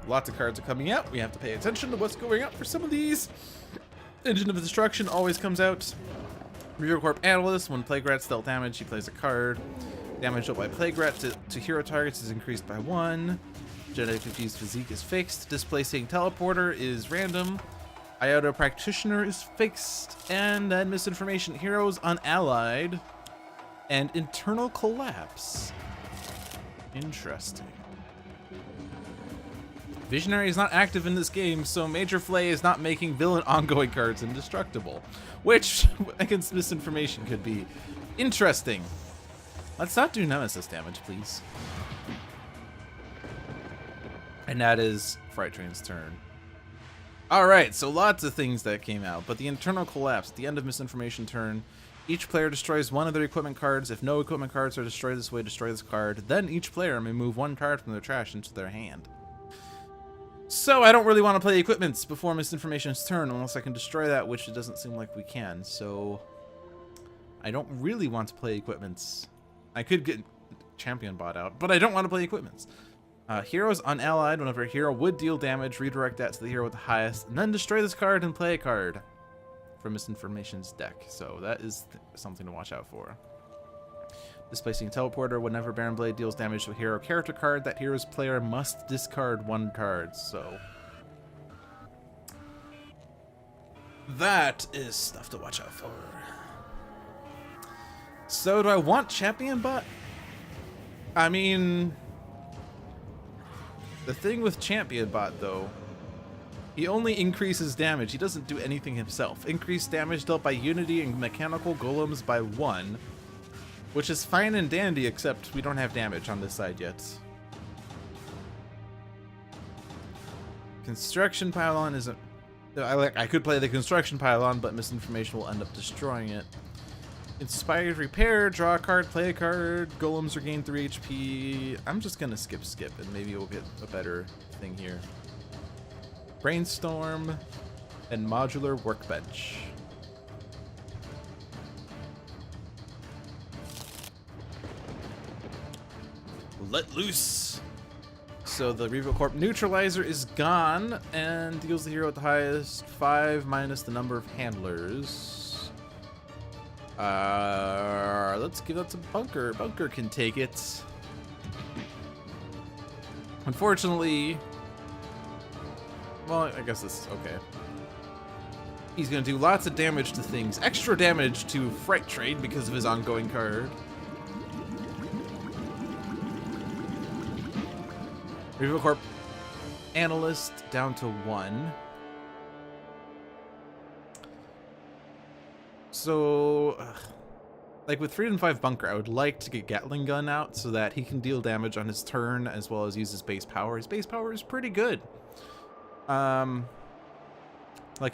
lots of cards are coming out. We have to pay attention to what's going out for some of these. Engine of Destruction always comes out. Reaver Corp Analyst, when Plaguerat's dealt damage, he plays a card. Damage dealt by Plaguerat to hero targets is increased by 1. Genetically fused physique is fixed. Displacing Teleporter is random. Iota Practitioner is fixed. And then Misinformation Heroes Unallied. And Internal Collapse. Interesting. Visionary is not active in this game, so Major Flay is not making villain ongoing cards indestructible. Which, against Misinformation, could be interesting. Let's not do Nemesis damage, please. And that is Fright Train's turn. Alright, so lots of things that came out, but the Internal Collapse, at the end of Misinformation turn, each player destroys one of their equipment cards. If no equipment cards are destroyed this way, destroy this card. Then each player may move 1 card from their trash into their hand. So I don't really want to play equipments before Misinformation's turn unless I can destroy that, which it doesn't seem like we can. So I don't really want to play equipments. I could get Champion Bot out, but I don't want to play equipments. Heroes Unallied, whenever a hero would deal damage, redirect that to the hero with the highest, and then destroy this card and play a card from Misinformation's deck. So that is something to watch out for. Displacing Teleporter, whenever Baron Blade deals damage to a hero character card, that hero's player must discard 1 card, so that is stuff to watch out for. So do I want Champion Bot? I mean, the thing with Champion Bot, though, he only increases damage. He doesn't do anything himself. Increased damage dealt by Unity and Mechanical Golems by 1. Which is fine and dandy, except we don't have damage on this side yet. Construction Pylon isn't... I could play the Construction Pylon, but Misinformation will end up destroying it. Inspired Repair, draw a card, play a card, Golems regain 3 HP. I'm just gonna skip, and maybe we'll get a better thing here. Brainstorm and Modular Workbench. Let loose. So the Revo Corp Neutralizer is gone and deals the hero with the highest 5 minus the number of handlers. Let's give that to Bunker. Bunker can take it. Unfortunately, well, I guess this is okay. He's gonna do lots of damage to things. Extra damage to Fright Train because of his ongoing card. Revo Corp Analyst down to 1. So, like with 3 and 5 Bunker, I would like to get Gatling Gun out so that he can deal damage on his turn as well as use his base power. His base power is pretty good. Like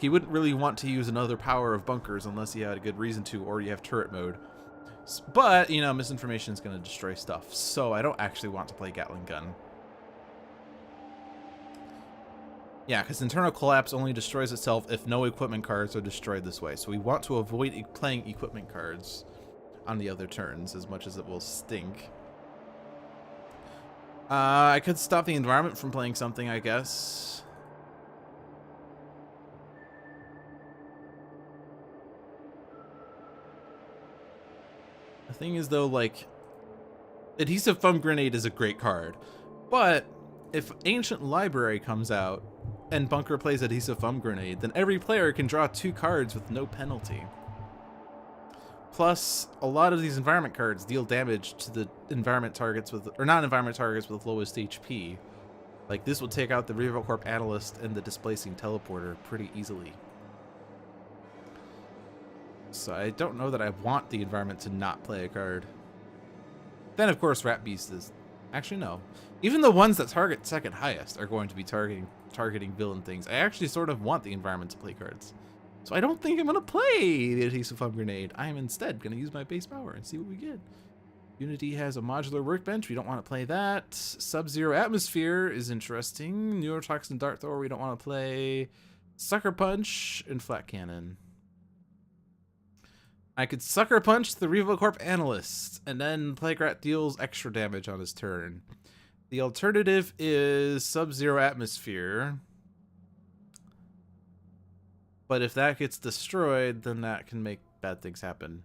you wouldn't really want to use another power of Bunkers unless you had a good reason to, or you have turret mode. But, you know, Misinformation is going to destroy stuff, so I don't actually want to play Gatling Gun. Yeah, because Internal Collapse only destroys itself if no equipment cards are destroyed this way. So we want to avoid playing equipment cards on the other turns as much as it will stink. I could stop the environment from playing something, I guess. The thing is, though, like, Adhesive Foam Grenade is a great card, but if Ancient Library comes out and Bunker plays Adhesive Foam Grenade, then every player can draw 2 cards with no penalty. Plus, a lot of these environment cards deal damage to the environment targets with, or non-environment targets with lowest HP. Like, this will take out the RevoCorp Analyst and the Displacing Teleporter pretty easily. So I don't know that I want the environment to not play a card. Then, of course, Rat Beast is... Actually, no. Even the ones that target second highest are going to be targeting villain things. I actually sort of want the environment to play cards. So I don't think I'm going to play the Adhesive Foam Grenade. I am instead going to use my base power and see what we get. Unity has a modular workbench. We don't want to play that. Sub-Zero Atmosphere is interesting. Neurotoxin Dart Thrower we don't want to play. Sucker Punch and Flat Cannon. I could Sucker Punch the RevoCorp Analyst, and then Plague deals extra damage on his turn. The alternative is Sub-Zero Atmosphere. But if that gets destroyed, then that can make bad things happen.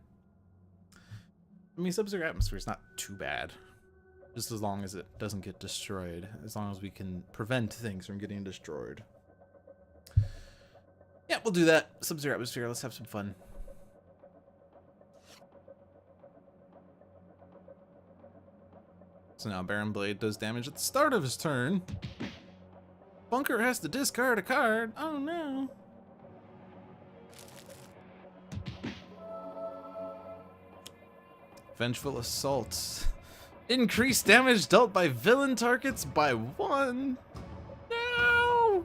I mean, Sub-Zero Atmosphere is not too bad. Just as long as it doesn't get destroyed. As long as we can prevent things from getting destroyed. Yeah, we'll do that. Sub-Zero Atmosphere, let's have some fun. So now Baron Blade does damage at the start of his turn. Bunker has to discard a card. Oh no. Vengeful Assault. Increased damage dealt by villain targets by 1. No!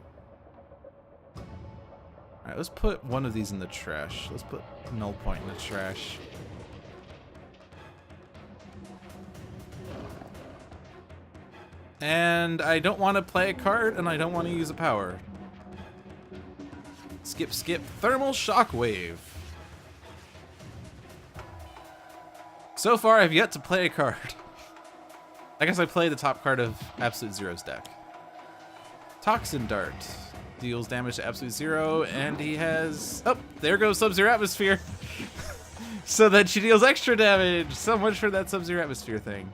Alright, let's put one of these in the trash. Let's put Null Point in the trash. And I don't want to play a card, and I don't want to use a power. Skip. Thermal Shockwave. So far, I've yet to play a card. I guess I play the top card of Absolute Zero's deck. Toxin Dart deals damage to Absolute Zero, and he has... Oh, there goes Sub-Zero Atmosphere. So that she deals extra damage. So much for that Sub-Zero Atmosphere thing.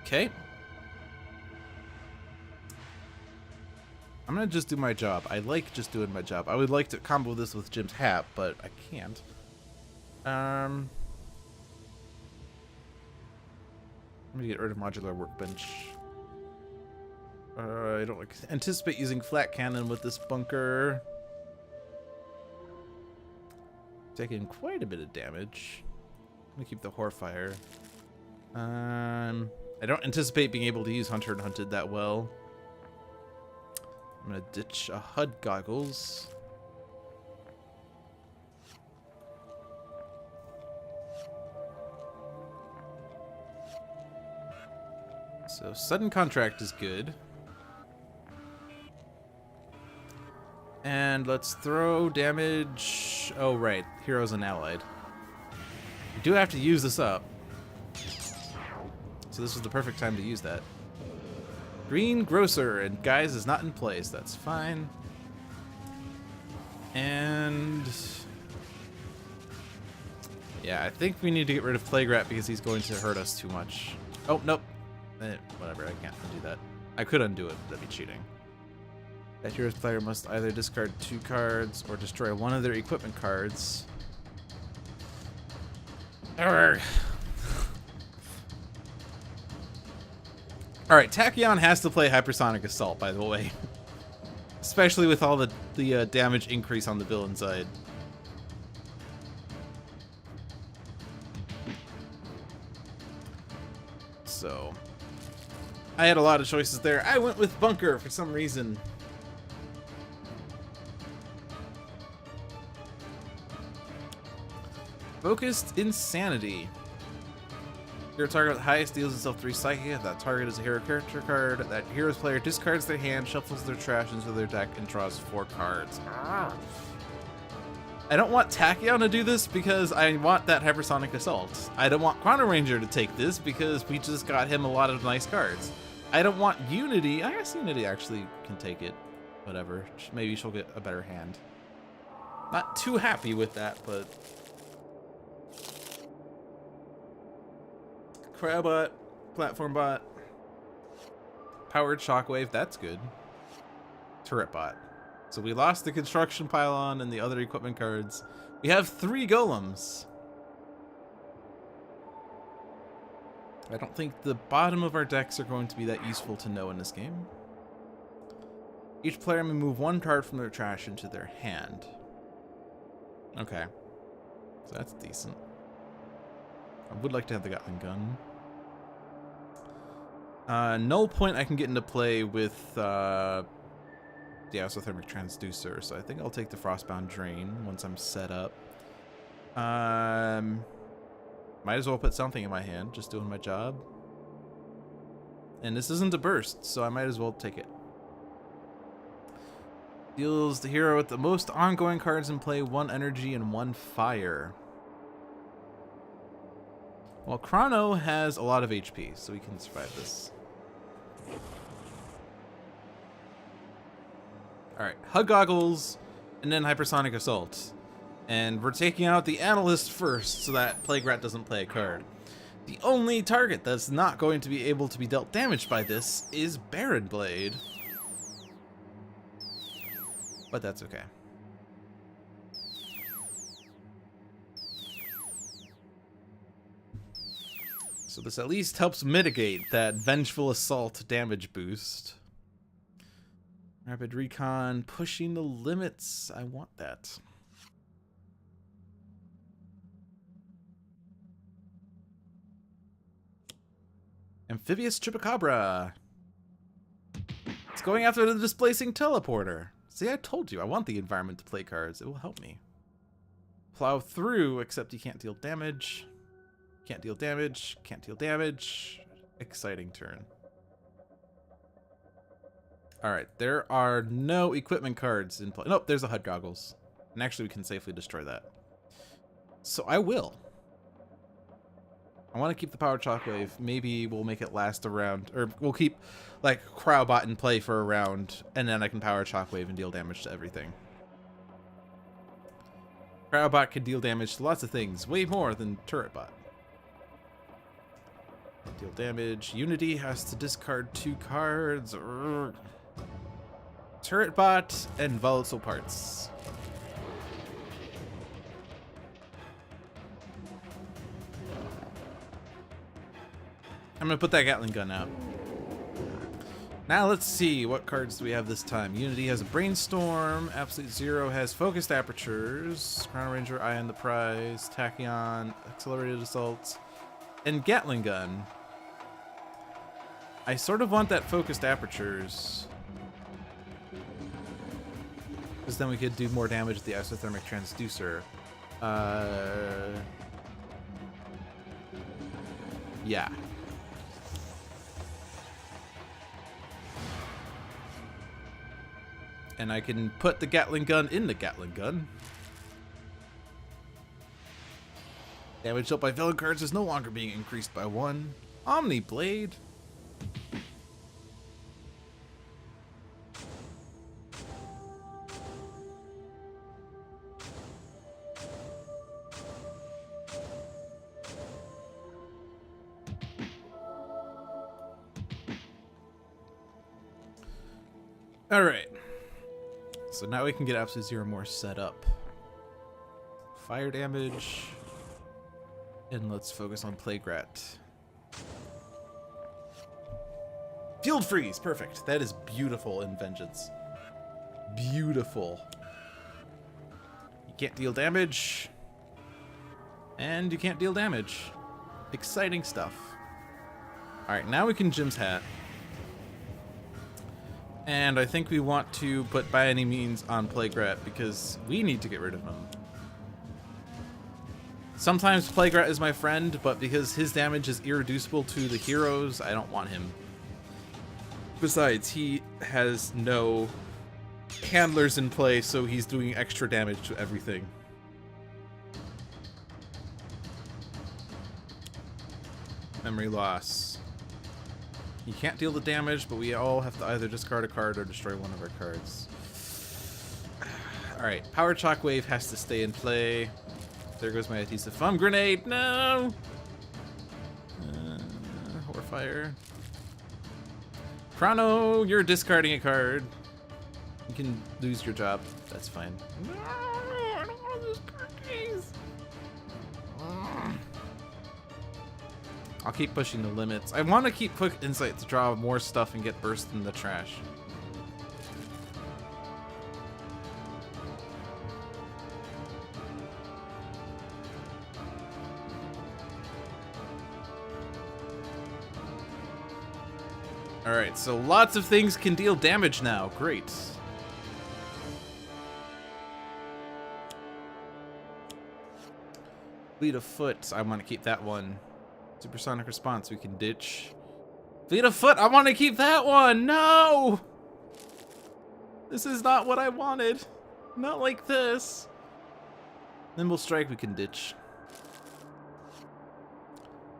Okay. I'm gonna just do my job. I like just doing my job. I would like to combo this with Jim's hat, but I can't. I'm gonna get rid of modular workbench. I don't anticipate using flat cannon with this bunker. Taking quite a bit of damage. I'm gonna keep the Horfire. I don't anticipate being able to use Hunter and Hunted that well. I'm gonna ditch a HUD Goggles. So Sudden Contract is good. And let's throw damage. Oh right, Heroes and Allied. We do have to use this up. So this was the perfect time to use that. Green Grocer, and Guise is not in place. That's fine. And... yeah, I think we need to get rid of Plague Rat because he's going to hurt us too much. Oh, nope. Whatever, I can't undo that. I could undo it, but that'd be cheating. That hero's player must either discard 2 cards or destroy one of their equipment cards. Arrgh. Alright, Tachyon has to play Hypersonic Assault, by the way. Especially with all the damage increase on the villain side. So, I had a lot of choices there. I went with Bunker for some reason. Focused Insanity. Hero target with the highest deals itself 3 psyche. If that target is a hero character card, that hero's player discards their hand, shuffles their trash into their deck, and draws 4 cards. I don't want Tachyon to do this because I want that Hypersonic Assault. I don't want Chrono-Ranger to take this because we just got him a lot of nice cards. I don't want Unity. I guess Unity actually can take it. Whatever. Maybe she'll get a better hand. Not too happy with that, but... Cryobot, Platform Bot, Powered Shockwave, that's good. Turret Bot. So we lost the Construction Pylon and the other equipment cards. We have 3 Golems. I don't think the bottom of our decks are going to be that useful to know in this game. Each player may move 1 card from their trash into their hand. Okay. So that's decent. I would like to have the Gatling gun. Null Point I can get into play with the Isothermic Transducer, so I think I'll take the Frostbound Drain once I'm set up. Might as well put something in my hand, just doing my job. And this isn't a burst, so I might as well take it. Deals the hero with the most ongoing cards in play 1 energy and 1 fire. Well, Chrono has a lot of HP, so we can survive this. Alright, Hug Goggles, and then Hypersonic Assault. And we're taking out the Analyst first, so that Plague Rat doesn't play a card. The only target that's not going to be able to be dealt damage by this is Baron Blade. But that's okay. So this at least helps mitigate that Vengeful Assault damage boost. Rapid Recon, pushing the limits. I want that. Amphibious Chupacabra. It's going after the Displacing Teleporter. See, I told you, I want the environment to play cards. It will help me. Plow through, except you can't deal damage. Can't deal damage. Can't deal damage. Exciting turn. Alright, there are no equipment cards in play. Nope, there's a HUD Goggles. And actually, we can safely destroy that. So I will. I want to keep the Powered Shockwave. Maybe we'll make it last a round. Or we'll keep, like, Cryobot in play for a round. And then I can Powered Shockwave and deal damage to everything. Cryobot can deal damage to lots of things. Way more than Turret Bot. Deal damage. Unity has to discard 2 cards. Urgh. Turret Bot and Volatile Parts. I'm gonna put that Gatling gun out. Now let's see, what cards do we have this time? Unity has a Brainstorm, Absolute Zero has Focused Apertures, Chrono-Ranger, Eye on the Prize, Tachyon, Accelerated Assault, and Gatling gun. I sort of want that Focused Apertures, because then we could do more damage with the Isothermic Transducer. Yeah. And I can put the Gatling gun in the Gatling gun. Damage dealt by villain cards is no longer being increased by 1. Omni Blade. All right. So now we can get Absolute Zero more set up. Fire damage. And let's focus on Plague Rat. Field Freeze! Perfect. That is beautiful in Vengeance. Beautiful. You can't deal damage. And you can't deal damage. Exciting stuff. Alright, now we can Jim's Hat. And I think we want to put By Any Means on Plague Rat because we need to get rid of him. Sometimes Plague Rat is my friend, but because his damage is irreducible to the heroes, I don't want him. Besides, he has no handlers in play, so he's doing extra damage to everything. Memory loss. You can't deal the damage, but we all have to either discard a card or destroy one of our cards. Alright, Power Shockwave has to stay in play. There goes my adhesive foam grenade. No! Or fire. Chrono, you're discarding a card. You can lose your job. That's fine. No, I don't want to lose cookies. I'll keep pushing the limits. I want to keep Quick Insight to draw more stuff and get burst in the trash. Alright, so lots of things can deal damage now. Great. Fleet of Foot. I want to keep that one. Supersonic Response we can ditch. Fleet of Foot. I want to keep that one. No! This is not what I wanted. Not like this. Nimble Strike we can ditch.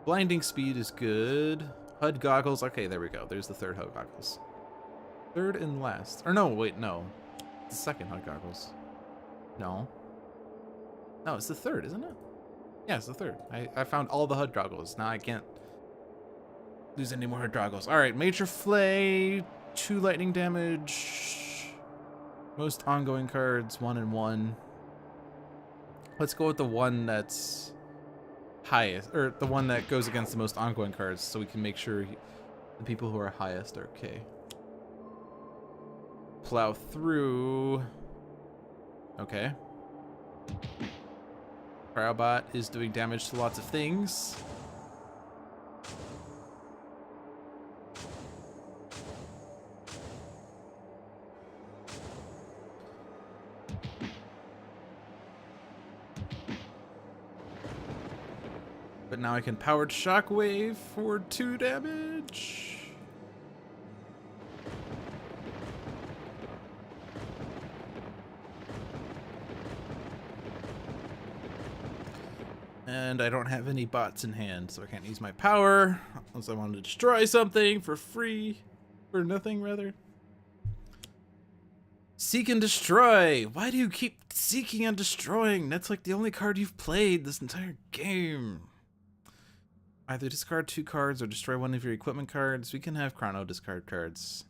Blinding Speed is good. HUD Goggles. Okay, there we go. There's the third HUD Goggles. Third and last. Or no, wait, no. It's the second HUD Goggles. No. No, it's the third, isn't it? Yeah, it's the third. I found all the HUD Goggles. Now I can't lose any more HUD Goggles. Alright, Major Flay. 2 lightning damage. Most ongoing cards, 1 and 1. Let's go with the one that's highest, or the one that goes against the most ongoing cards, so we can make sure the people who are highest are okay. Plow through. Okay. Cryoubot is doing damage to lots of things. But now I can Powered Shockwave for 2 damage. And I don't have any bots in hand, so I can't use my power. Unless I wanted to destroy something for free. For nothing, rather. Seek and Destroy. Why do you keep seeking and destroying? That's like the only card you've played this entire game. Either discard 2 cards or destroy one of your equipment cards. We can have Chrono discard cards.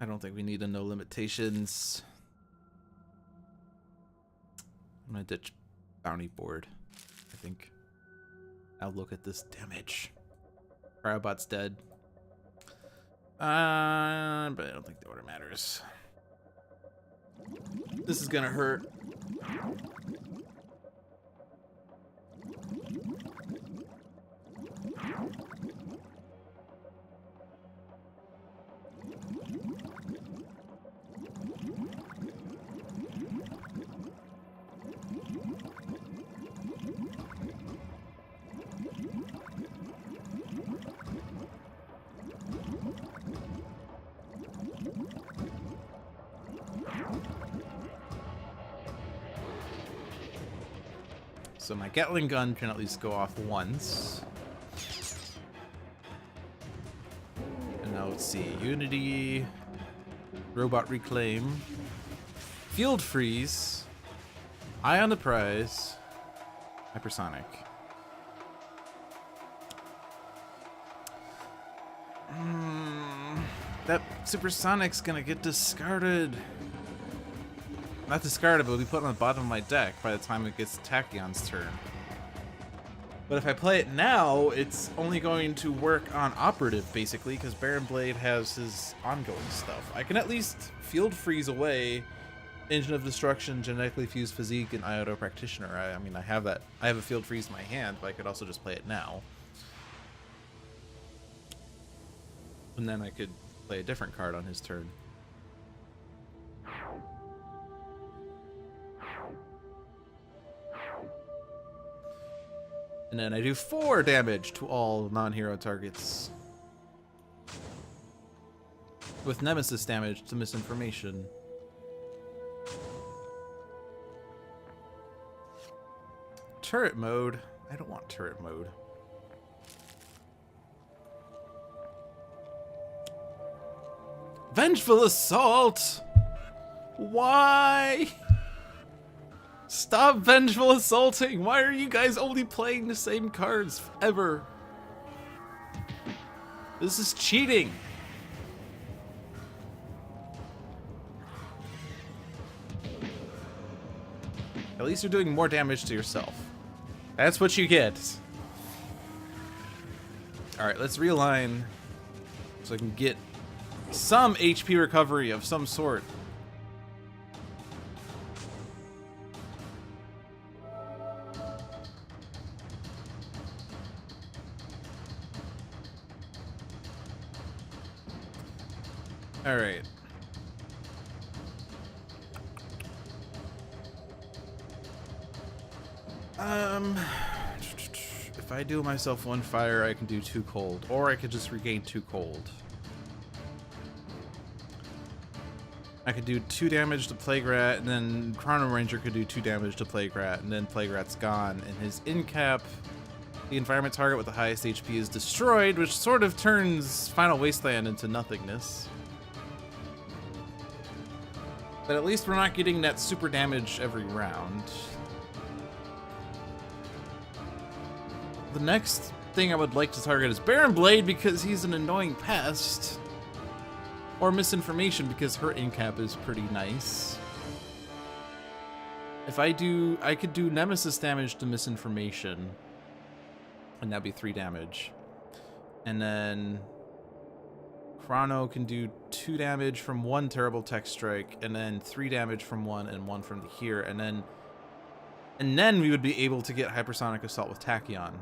I don't think we need a no limitations. I'm gonna ditch Bounty Board, I think. Now look at this damage. Cryobot's dead. But I don't think the order matters. This is gonna hurt. So my Gatling gun can at least go off once. And now let's see. Unity, Robot Reclaim, Field Freeze, Eye on the Prize, Hypersonic. That Supersonic's gonna get discarded. Not discarded, but it'll be put on the bottom of my deck by the time it gets Tachyon's turn. But if I play it now, it's only going to work on Operative, basically, because Baron Blade has his ongoing stuff. I can at least Field Freeze away Engine of Destruction, Genetically Fused Physique, and Iodo Practitioner. I mean, I have that. I have a Field Freeze in my hand, but I could also just play it now. And then I could play a different card on his turn. And then I do 4 damage to all non-hero targets. With Nemesis damage to Misinformation. Turret mode. I don't want turret mode. Vengeful Assault! Why? Stop Vengeful Assaulting! Why are you guys only playing the same cards ever? This is cheating! At least you're doing more damage to yourself. That's what you get. Alright, let's realign so I can get some HP recovery of some sort. Alright. If I do myself 1 fire, I can do 2 cold. Or I could just regain 2 cold. I could do 2 damage to Plague Rat, and then Chrono-Ranger could do 2 damage to Plague Rat, and then Plague Rat's gone. And his in-cap, the environment target with the highest HP is destroyed, which sort of turns Final Wasteland into nothingness. But at least we're not getting that super damage every round. The next thing I would like to target is Baron Blade because he's an annoying pest. Or Misinformation because her in-cap is pretty nice. If I could do Nemesis damage to Misinformation. And that'd be 3 damage. And then Chrono can do 2 damage from 1 Terrible Tech Strike, and then 3 damage from 1 and 1 from here, and then we would be able to get Hypersonic Assault with Tachyon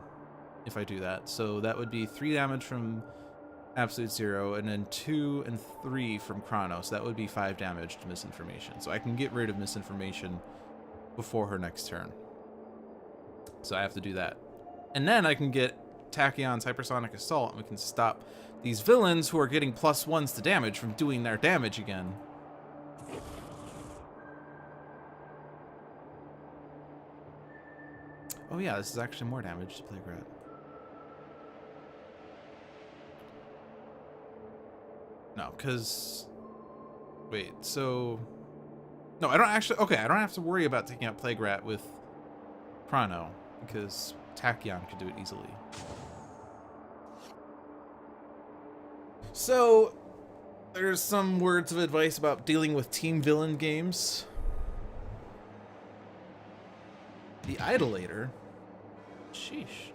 if I do that. So that would be 3 damage from Absolute Zero, and then 2 and 3 from Chrono. So that would be 5 damage to Misinformation. So I can get rid of Misinformation before her next turn. So I have to do that. And then I can get Tachyon's Hypersonic Assault, and we can stop these villains who are getting +1s to damage from doing their damage again. Oh yeah, this is actually more damage to Plague Rat. No, because... Wait, so... No, I don't actually... Okay, I don't have to worry about taking out Plague Rat with Chrono, because Tachyon could do it easily. So, there's some words of advice about dealing with team villain games. The Idolator. Sheesh.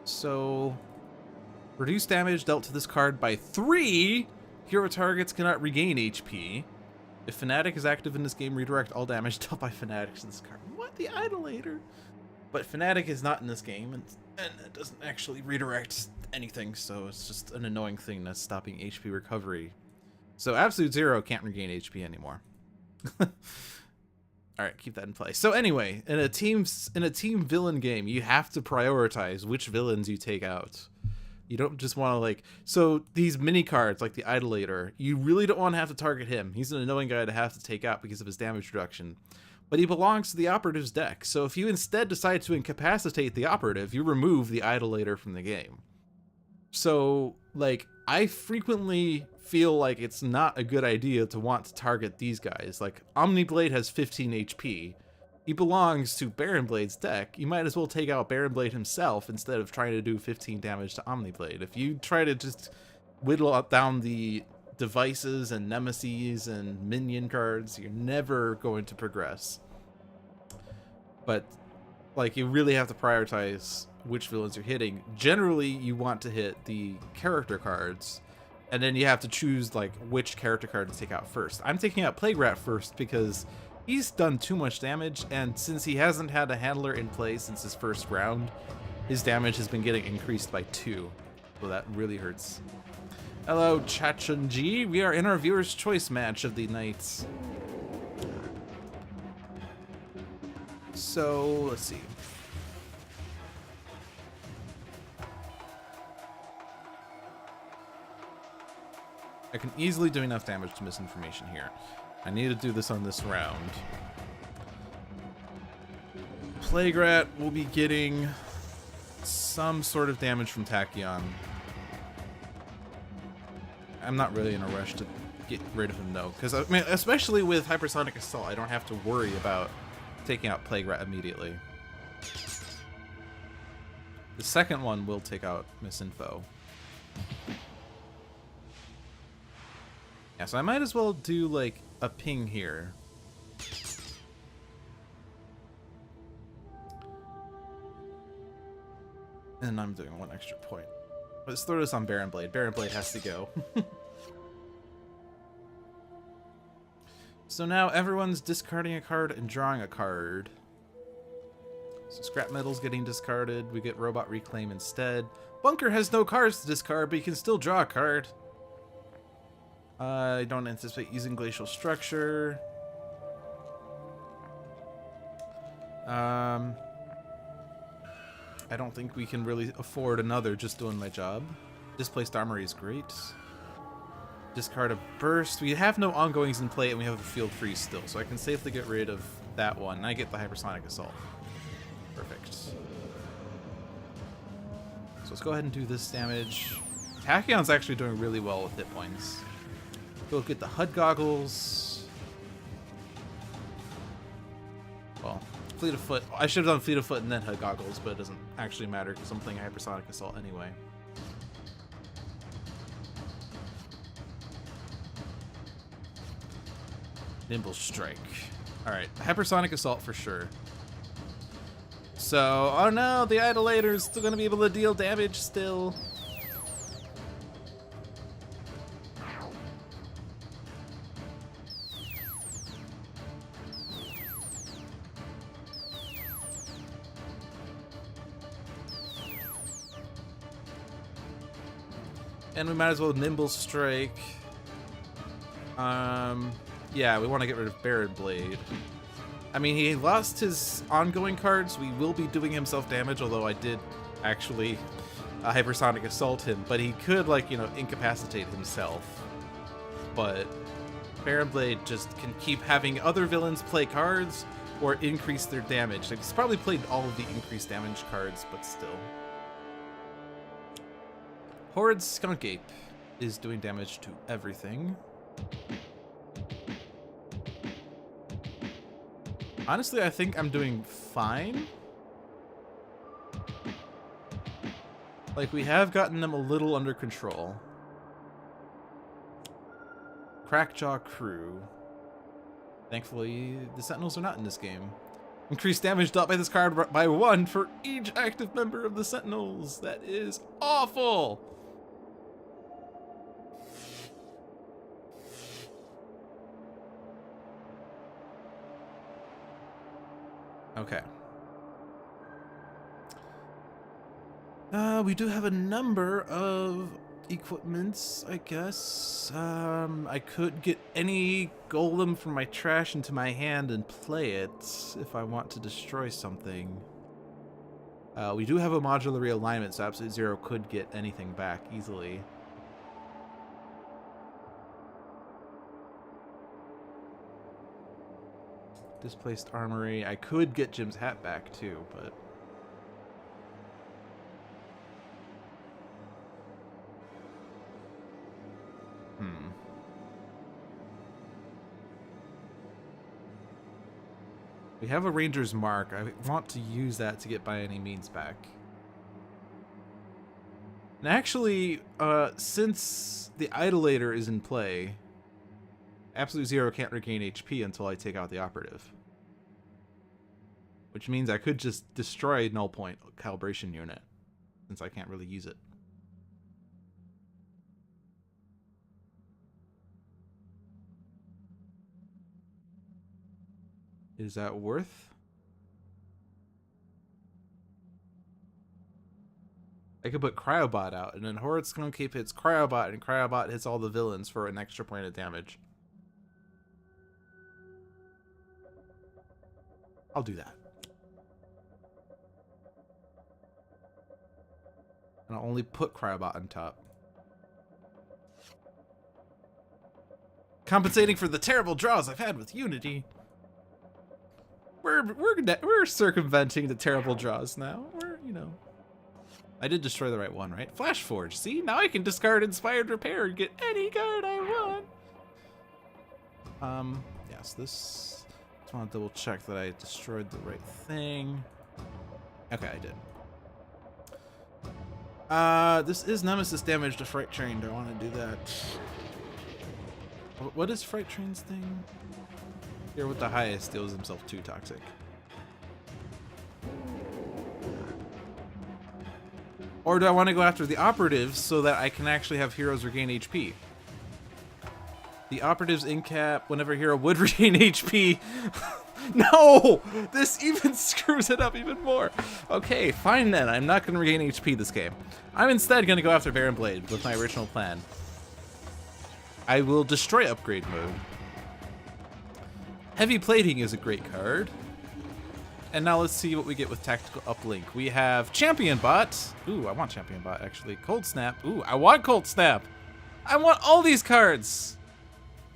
So, reduce damage dealt to this card by 3. Hero targets cannot regain HP. If Fanatic is active in this game, redirect all damage dealt by Fanatics to this card. What? The Idolator? But Fanatic is not in this game, and it doesn't actually redirect anything, so it's just an annoying thing that's stopping HP recovery. So Absolute Zero can't regain HP anymore. Alright, keep that in place. So anyway, in a team villain game, you have to prioritize which villains you take out. You don't just want to, like... So these mini cards, like the Idolator, you really don't want to have to target him. He's an annoying guy to have to take out because of his damage reduction. But he belongs to the Operative's deck. So if you instead decide to incapacitate the Operative, you remove the Idolator from the game. So, like, I frequently feel like it's not a good idea to want to target these guys. Like, Omniblade has 15 HP. He belongs to Baron Blade's deck. You might as well take out Baron Blade himself instead of trying to do 15 damage to Omniblade. If you try to just whittle down the devices and nemesis and minion cards, you're never going to progress. But, like, you really have to prioritize which villains you're hitting. Generally, you want to hit the character cards, and then you have to choose, like, which character card to take out first. I'm taking out Plague Rat first because he's done too much damage, and since he hasn't had a handler in play since his first round, his damage has been getting increased by 2. So that really hurts. Hello, Chachunji. We are in our viewer's choice match of the night. So, let's see. I can easily do enough damage to Misinformation here. I need to do this on this round. Plague Rat will be getting some sort of damage from Tachyon. I'm not really in a rush to get rid of him though, because I mean, especially with Hypersonic Assault, I don't have to worry about taking out Plague Rat immediately. The second one will take out Misinfo. Yeah, so I might as well do like a ping here. And I'm doing 1 extra point. Let's throw this on Baron Blade. Baron Blade has to go. So now everyone's discarding a card and drawing a card. So Scrap Metal's getting discarded. We get Robot Reclaim instead. Bunker has no cards to discard, but he can still draw a card. I don't anticipate using Glacial Structure. I don't think we can really afford another just doing my job. Displaced Armory is great. Discard a Burst. We have no ongoings in play, and we have a Field Freeze still, so I can safely get rid of that one. And I get the Hypersonic Assault. Perfect. So let's go ahead and do this damage. Tachyon's actually doing really well with hit points. Go get the HUD Goggles. Well, Fleet of Foot. I should have done Fleet of Foot and then HUD Goggles, but it doesn't actually matter because I'm playing Hypersonic Assault anyway. Nimble Strike. Alright, Hypersonic Assault for sure. So, oh no, the Idolator's still going to be able to deal damage still. And we might as well Nimble Strike. Yeah, we want to get rid of Baron Blade. I mean, he lost his ongoing cards. We will be doing himself damage, although I did actually Hypersonic Assault him. But he could, like, you know, incapacitate himself. But Baron Blade just can keep having other villains play cards or increase their damage. Like, he's probably played all of the increased damage cards, but still. Horrid Skunk Ape is doing damage to everything. Honestly, I think I'm doing fine. Like, we have gotten them a little under control. Crackjaw Crew. Thankfully, the Sentinels are not in this game. Increased damage dealt by this card by 1 for each active member of the Sentinels. That is awful! Okay. We do have a number of equipments, I guess. I could get any golem from my trash into my hand and play it if I want to destroy something. We do have a modular realignment, so Absolute Zero could get anything back easily. Displaced Armory. I could get Jim's hat back too, but... We have a Ranger's Mark. I want to use that to get by any means back. And actually, since the Idolator is in play, Absolute Zero can't regain HP until I take out the Operative. Which means I could just destroy Null Point Calibration Unit, since I can't really use it. Is that worth? I could put Cryobot out, and then Horrid Skunk Ape hits Cryobot, and Cryobot hits all the villains for an extra point of damage. I'll do that. And I'll only put Cryobot on top. Compensating for the terrible draws I've had with Unity. We're circumventing the terrible draws now. We're, you know. I did destroy the right one, right? Flash Forge. See, now I can discard Inspired Repair and get any card I want. Yes, this. Just want to double check that I destroyed the right thing. Okay, I did. This is Nemesis damage to Fright Train. Do I want to do that? What is Fright Train's thing? Here with the highest deals himself 2 toxic. Or do I want to go after the Operative so that I can actually have heroes regain HP? The Operative's in cap whenever a hero would regain HP. No! This even screws it up even more. Okay, fine then. I'm not going to regain HP this game. I'm instead going to go after Baron Blade with my original plan. I will destroy upgrade mode. Heavy Plating is a great card. And now let's see what we get with Tactical Uplink. We have Champion Bot. Ooh, I want Champion Bot, actually. Cold Snap. Ooh, I want Cold Snap. I want all these cards.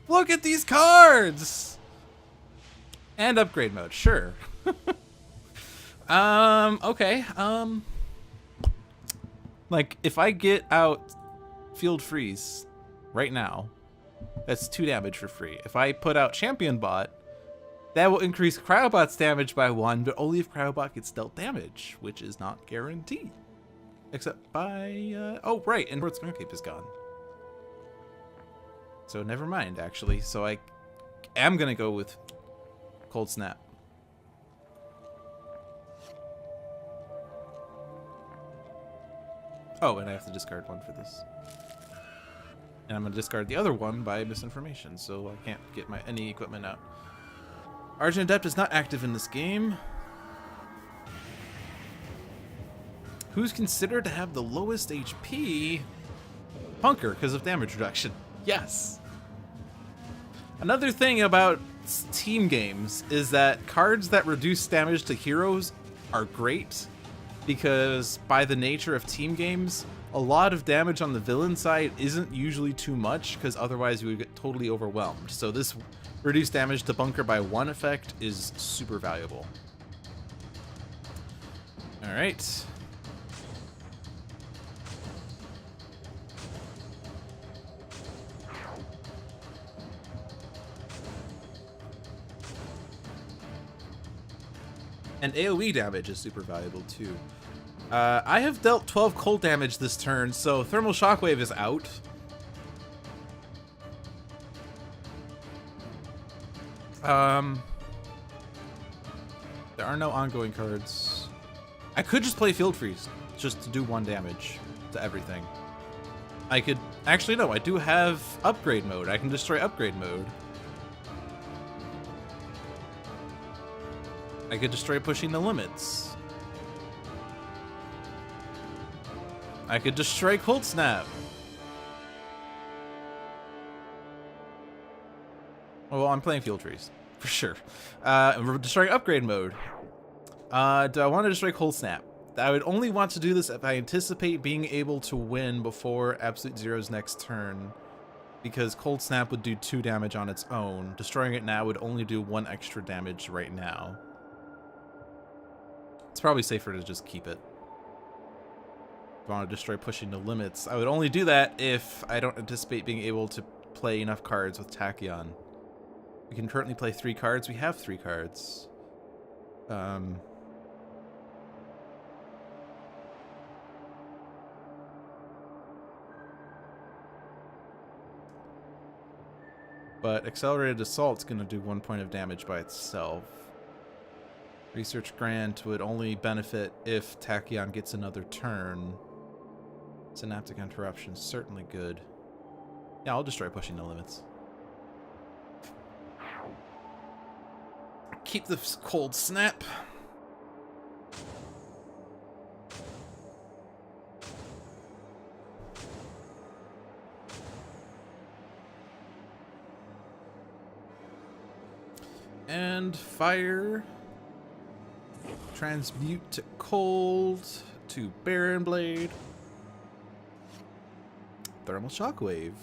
Look at these cards. And Upgrade Mode, sure. Okay. Like, if I get out Field Freeze right now, that's 2 damage for free. If I put out Champion Bot, that will increase Cryobot's damage by 1, but only if Cryobot gets dealt damage, which is not guaranteed. Except by, oh, right, and Bird's Cape is gone. So never mind, actually. So I am going to go with Cold Snap. Oh, and I have to discard 1 for this. And I'm going to discard the other one by misinformation, so I can't get any equipment out. Argent Adept is not active in this game. Who's considered to have the lowest HP? Punker, because of damage reduction. Yes. Another thing about team games is that cards that reduce damage to heroes are great, because by the nature of team games, a lot of damage on the villain side isn't usually too much, because otherwise you would get totally overwhelmed. So this reduced damage to bunker by 1 effect is super valuable. All right. And AoE damage is super valuable too. I have dealt 12 cold damage this turn, so Thermal Shockwave is out. There are no ongoing cards. I could just play Field Freeze, just to do 1 damage to everything. I could... Actually, no, I do have Upgrade Mode. I can destroy Upgrade Mode. I could destroy Pushing the Limits. I could destroy Cold Snap. Well, I'm playing Field Freeze, for sure. We're destroying Upgrade Mode. Do I want to destroy Cold Snap? I would only want to do this if I anticipate being able to win before Absolute Zero's next turn, because Cold Snap would do 2 damage on its own. Destroying it now would only do 1 extra damage right now. It's probably safer to just keep it. If I want to destroy Pushing the Limits, I would only do that if I don't anticipate being able to play enough cards with Tachyon. We can currently play 3 cards. We have 3 cards. But Accelerated Assault's going to do 1 point of damage by itself. Research Grant would only benefit if Tachyon gets another turn. Synaptic Interruption is certainly good. Yeah, I'll destroy Pushing the Limits. Keep the Cold Snap. And fire. Transmute to cold. To Baron Blade. Thermal Shockwave.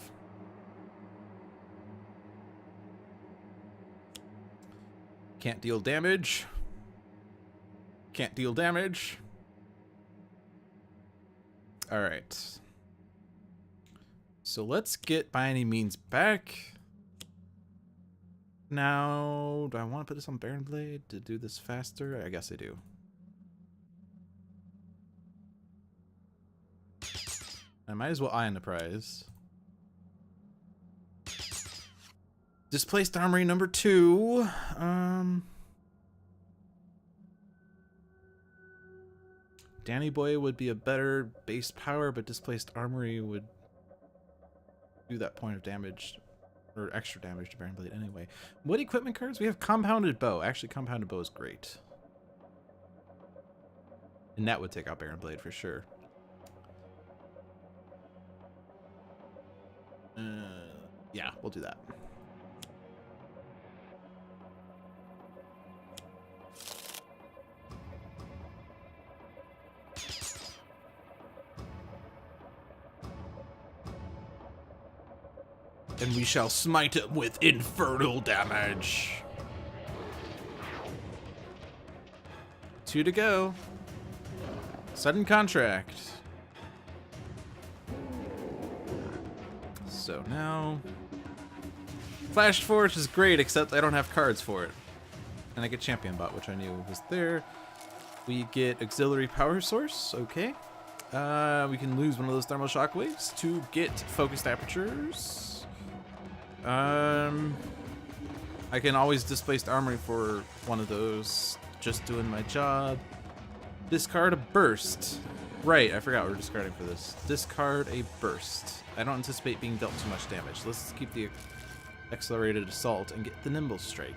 Can't deal damage. Can't deal damage. Alright. So let's get by any means back. Now, do I want to put this on Baron Blade to do this faster? I guess I do. I might as well iron the prize. Displaced Armory number 2. Danny Boy would be a better base power, but Displaced Armory would do that point of damage, or extra damage to Baron Blade anyway. What equipment cards? We have Compounded Bow. Actually, Compounded Bow is great. And that would take out Baron Blade for sure. Yeah, we'll do that. And we shall smite him with infernal damage. 2 to go. Sudden contract. So now, Flash Forge is great, except I don't have cards for it. And I get Champion Bot, which I knew was there. We get Auxiliary Power Source, okay. We can lose one of those Thermal Shockwaves to get Focused Apertures. I can always Displaced Armory for one of those, just doing my job. Discard a Burst. Right, I forgot we're discarding for this. Discard a Burst. I don't anticipate being dealt too much damage. Let's keep the Accelerated Assault and get the Nimble Strike.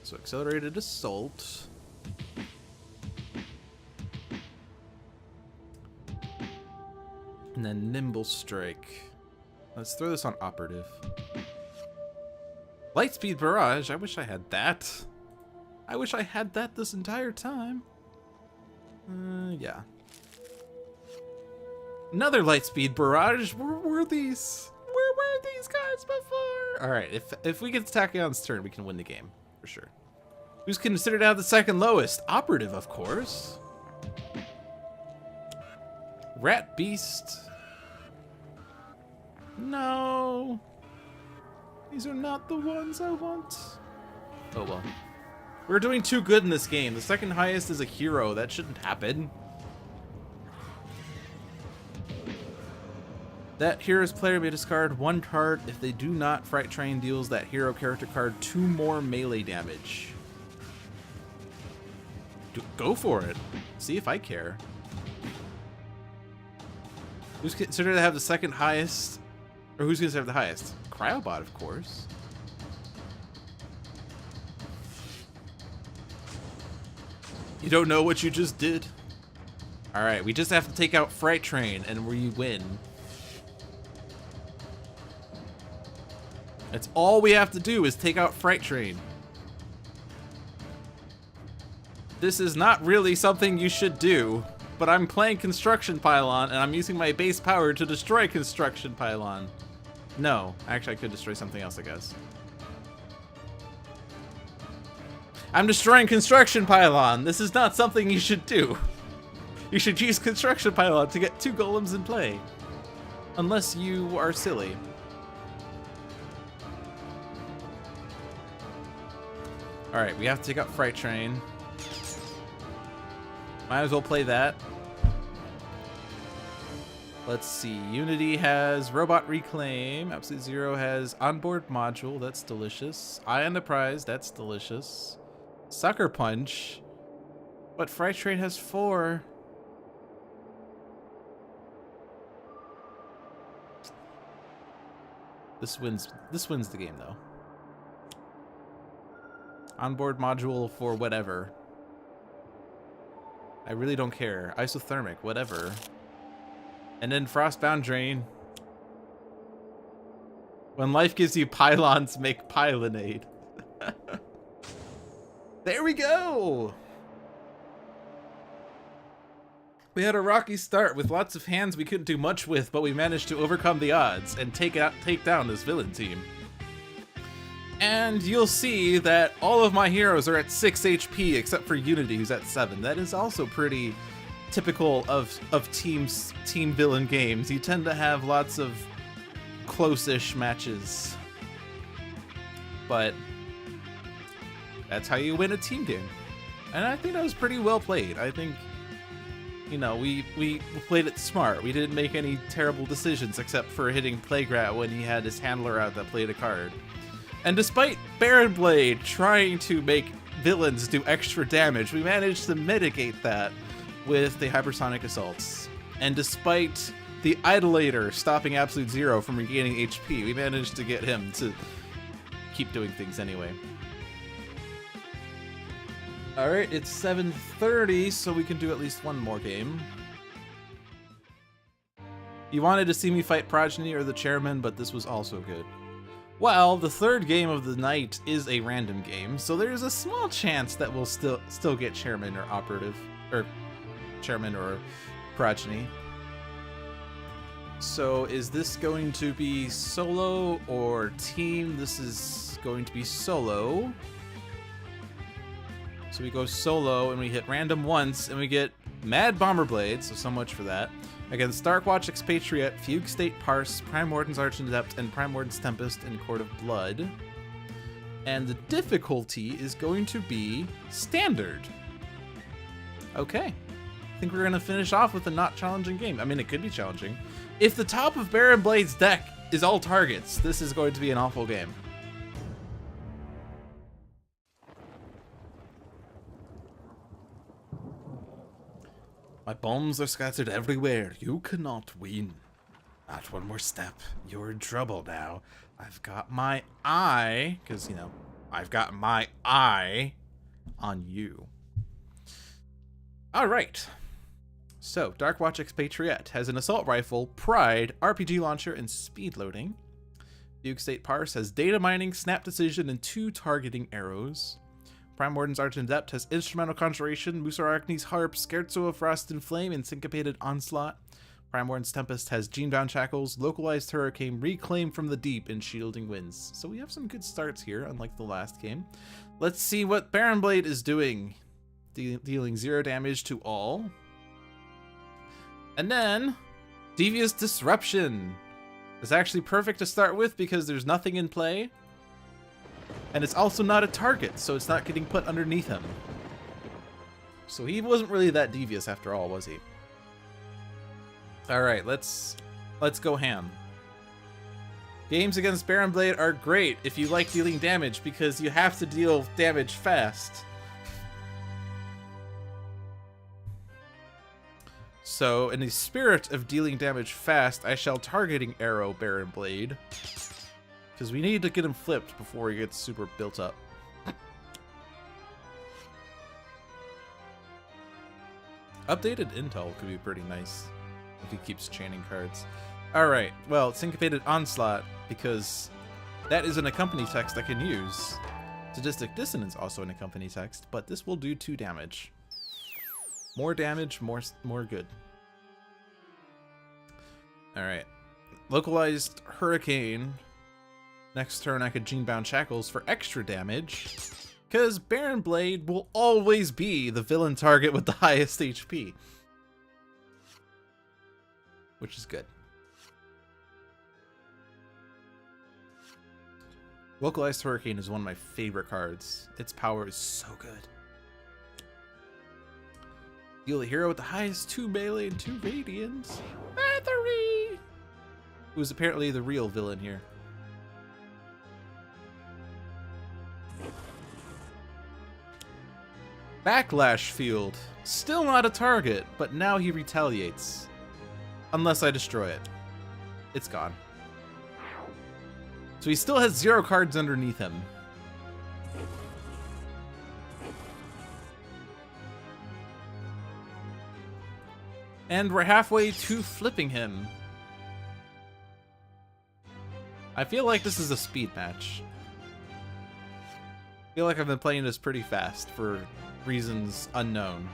So Accelerated Assault. And then Nimble Strike. Let's throw this on Operative. Lightspeed Barrage. I wish I had that. I wish I had that this entire time. Yeah. Another Lightspeed Barrage. Where were these? Where were these guys before? All right. If we get Tachyon's turn, we can win the game for sure. Who's considered to have the second lowest? Operative, of course. Rat Beast. No. These are not the ones I want. Oh well. We're doing too good in this game. The second highest is a hero. That shouldn't happen. That hero's player may discard 1 card. If they do not, Fright Train deals that hero character card 2 more melee damage. Go for it. See if I care. Who's considered to have the second highest? Or who's going to have the highest? Cryobot, of course. You don't know what you just did? Alright, we just have to take out Fright Train and we win. That's all we have to do is take out Fright Train. This is not really something you should do, but I'm playing Construction Pylon and I'm using my base power to destroy Construction Pylon. No, actually I could destroy something else, I guess. I'm destroying Construction Pylon. This is not something you should do. You should use Construction Pylon to get 2 golems in play. Unless you are silly. Alright, we have to take out Fright Train. Might as well play that. Let's see. Unity has Robot Reclaim. Absolute Zero has Onboard Module. That's delicious. Eye on the Prize. That's delicious. Sucker Punch. But Fright Train has 4. This wins the game though. Onboard Module for whatever. I really don't care. Isothermic, whatever. And then Frostbound Drain. When life gives you pylons, make Pylonade. There we go! We had a rocky start with lots of hands we couldn't do much with, but we managed to overcome the odds and take down this villain team. And you'll see that all of my heroes are at 6 HP except for Unity, who's at 7. That is also pretty typical of team villain games. You tend to have lots of close-ish matches. But that's how you win a team game. And I think that was pretty well played. I think, you know, we played it smart. We didn't make any terrible decisions except for hitting Playground when he had his handler out that played a card. And despite Baron Blade trying to make villains do extra damage, we managed to mitigate that with the hypersonic assaults. And despite the Idolator stopping Absolute Zero from regaining HP, we managed to get him to keep doing things anyway. Alright, it's 7:30, so we can do at least one more game. You wanted to see me fight Progeny or the Chairman, but this was also good. Well, the third game of the night is a random game, so there's a small chance that we'll still get Chairman or Operative, or Chairman or Progeny. So is this going to be solo or team? This is going to be solo. So we go solo and we hit random once and we get Mad Bomber Blade, so much for that. Against Darkwatch Expatriette, Fugue State Parse, Prime Warden's Argent Adept, and Prime Warden's Tempest in Court of Blood. And the difficulty is going to be standard. Okay. I think we're going to finish off with a not challenging game. I mean, it could be challenging. If the top of Baron Blade's deck is all targets, this is going to be an awful game. My bombs are scattered everywhere. You cannot win. Not one more step. You're in trouble now. I've got my eye, because, you know, I've got my eye on you. All right. So, Darkwatch Expatriette has an assault rifle, Pride, RPG launcher, and speed loading. Fugue State Parse has data mining, snap decision, and 2 targeting arrows. Prime Warden's Argent Adept has Instrumental Conjuration, Musarachni's Harp, Scherzo of Frost and Flame, and Syncopated Onslaught. Prime Warden's Tempest has Genebound Shackles, Localized Hurricane, Reclaim from the Deep, and Shielding Winds. So we have some good starts here, unlike the last game. Let's see what Baron Blade is doing. Dealing 0 damage to all. And then, Devious Disruption. It's actually perfect to start with because there's nothing in play. And it's also not a target, so it's not getting put underneath him. So he wasn't really that devious after all, was he? Alright, let's go ham. Games against Baron Blade are great if you like dealing damage, because you have to deal damage fast. So, in the spirit of dealing damage fast, I shall targeting arrow Baron Blade. Because we need to get him flipped before he gets super built up. Updated intel could be pretty nice if he keeps chaining cards. Alright, well, Syncopated Onslaught, because that is an accompany text I can use. Sadistic Dissonance also an accompany text, but this will do 2 damage. More damage, more good. Alright. Localized Hurricane. Next turn I could Genebound Shackles for extra damage, because Baron Blade will always be the villain target with the highest HP. Which is good. Localized Hurricane is one of my favorite cards. Its power is so good. Deal the hero with the highest 2 melee and 2 radiant. Battery! Who's apparently the real villain here. Backlash Field. Still not a target, but now he retaliates. Unless I destroy it. It's gone. So he still has 0 cards underneath him. And we're halfway to flipping him. I feel like this is a speed match. I feel like I've been playing this pretty fast for reasons unknown.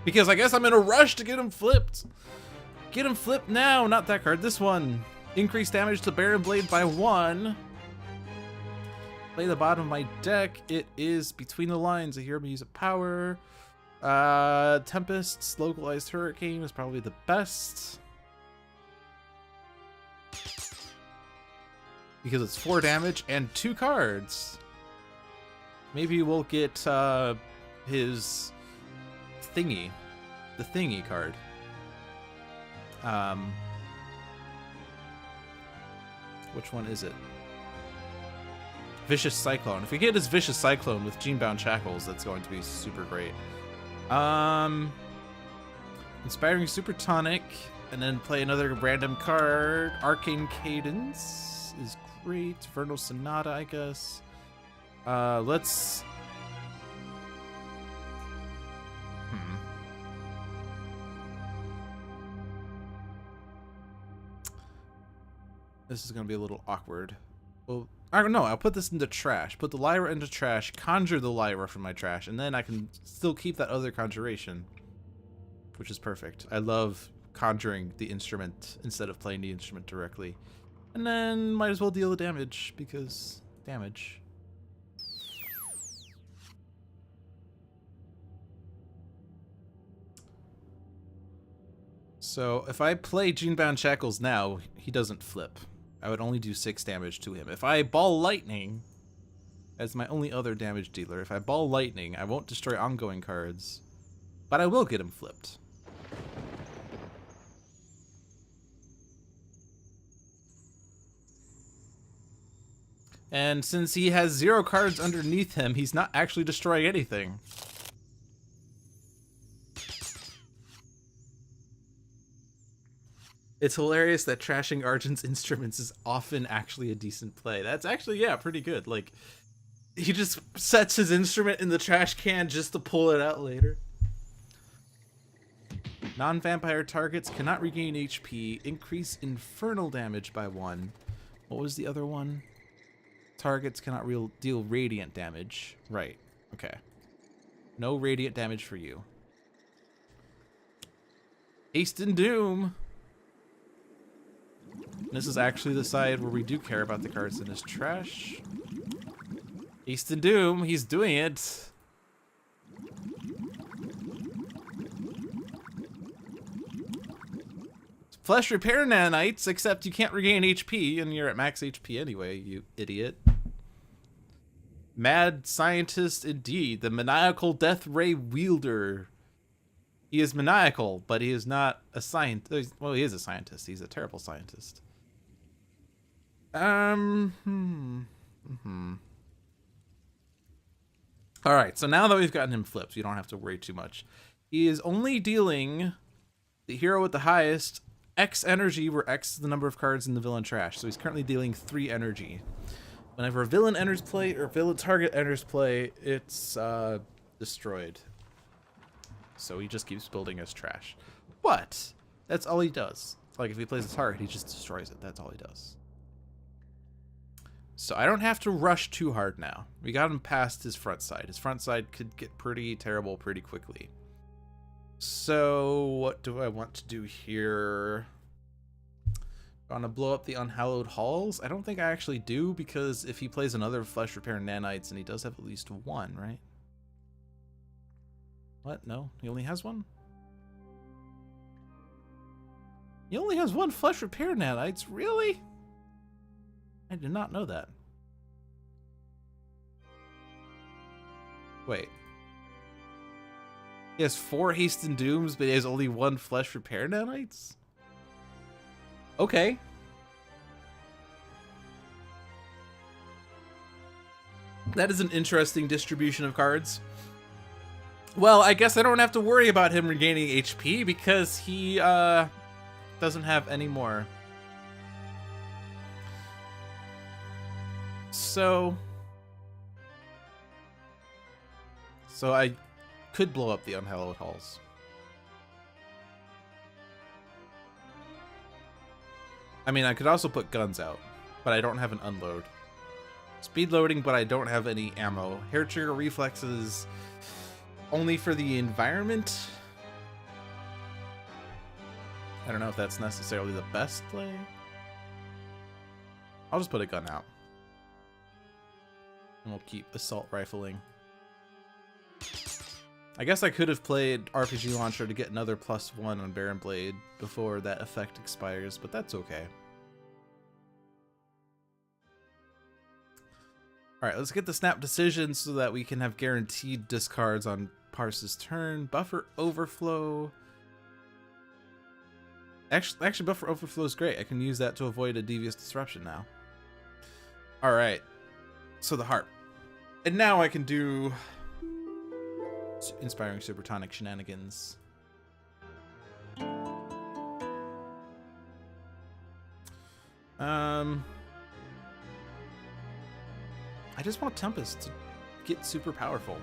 Because I guess I'm in a rush to get him flipped. Get him flipped now, not that card, this one. Increase damage to Baron Blade by 1. Play the bottom of my deck. It is Between the Lines, a hero use of power. Tempest's localized hurricane is probably the best. Because it's 4 damage and 2 cards. Maybe we'll get his thingy. The thingy card. Which one is it? Vicious Cyclone. If we get his Vicious Cyclone with Genebound Shackles, that's going to be super great. Inspiring Super Tonic, and then play another random card. Arcane Cadence is great. Vernal Sonata, I guess. Let's... This is going to be a little awkward. Well, I don't know. I'll put this into trash. Put the Lyra into trash. Conjure the Lyra from my trash. And then I can still keep that other conjuration. Which is perfect. I love conjuring the instrument instead of playing the instrument directly. And then might as well deal the damage, because damage. So if I play Genebound Shackles now, he doesn't flip. I would only do 6 damage to him. If I Ball Lightning as my only other damage dealer, if I Ball Lightning, I won't destroy ongoing cards, but I will get him flipped. And since he has 0 cards underneath him, he's not actually destroying anything. It's hilarious that trashing Argent's instruments is often actually a decent play. That's actually, yeah, pretty good. Like, he just sets his instrument in the trash can just to pull it out later. Non-vampire targets cannot regain HP. Increase infernal damage by 1. What was the other one? Targets cannot deal radiant damage. Right. Okay. No radiant damage for you. Haste and Doom. This is actually the side where we do care about the cards in his trash. Haste and Doom, he's doing it. Flesh Repair Nanites, except you can't regain HP and you're at max HP anyway, you idiot. Mad Scientist indeed, the Maniacal Death Ray Wielder. He is maniacal, but he is not a scientist. Well, he is a scientist. He's a terrible scientist. Alright, so now that we've gotten him flipped, you don't have to worry too much. He is only dealing the hero with the highest X energy, where X is the number of cards in the villain trash. So he's currently dealing 3 energy. Whenever a villain enters play, or villain target enters play, it's destroyed. So he just keeps building his trash. But that's all he does. Like, if he plays a target, he just destroys it. That's all he does. So I don't have to rush too hard now. We got him past his front side. His front side could get pretty terrible pretty quickly. So what do I want to do here? I want to blow up the Unhallowed Halls? I don't think I actually do, because if he plays another Flesh Repair Nanites, and he does have at least 1, right? What? No? He only has 1? He only has 1 Flesh Repair Nanites? Really? I did not know that. Wait. He has 4 Haste and Dooms, but he has only 1 Flesh Repair Nanites? Okay. That is an interesting distribution of cards. Well, I guess I don't have to worry about him regaining HP because he doesn't have any more. So I could blow up the Unhallowed Halls. I mean, I could also put guns out, but I don't have an unload. Speed loading, but I don't have any ammo. Hair trigger reflexes only for the environment. I don't know if that's necessarily the best play. I'll just put a gun out. And we'll keep assault rifling. I guess I could have played RPG Launcher to get another +1 on Baron Blade before that effect expires, but that's okay. Alright, let's get the snap decision so that we can have guaranteed discards on Parse's turn. Buffer Overflow. Actually, Buffer Overflow is great. I can use that to avoid a Devious Disruption now. Alright, so the harp. And now I can do Inspiring Supertonic Shenanigans. I just want Tempest to get super powerful.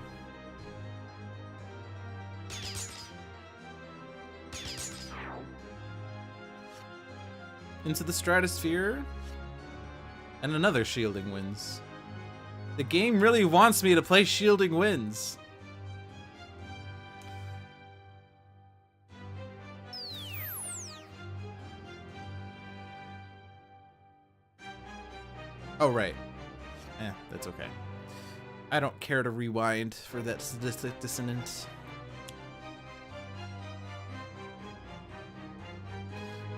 Into the Stratosphere. And another Shielding Winds. The game really wants me to play Shielding Winds. Oh, right. That's okay. I don't care to rewind for that sadistic dissonance.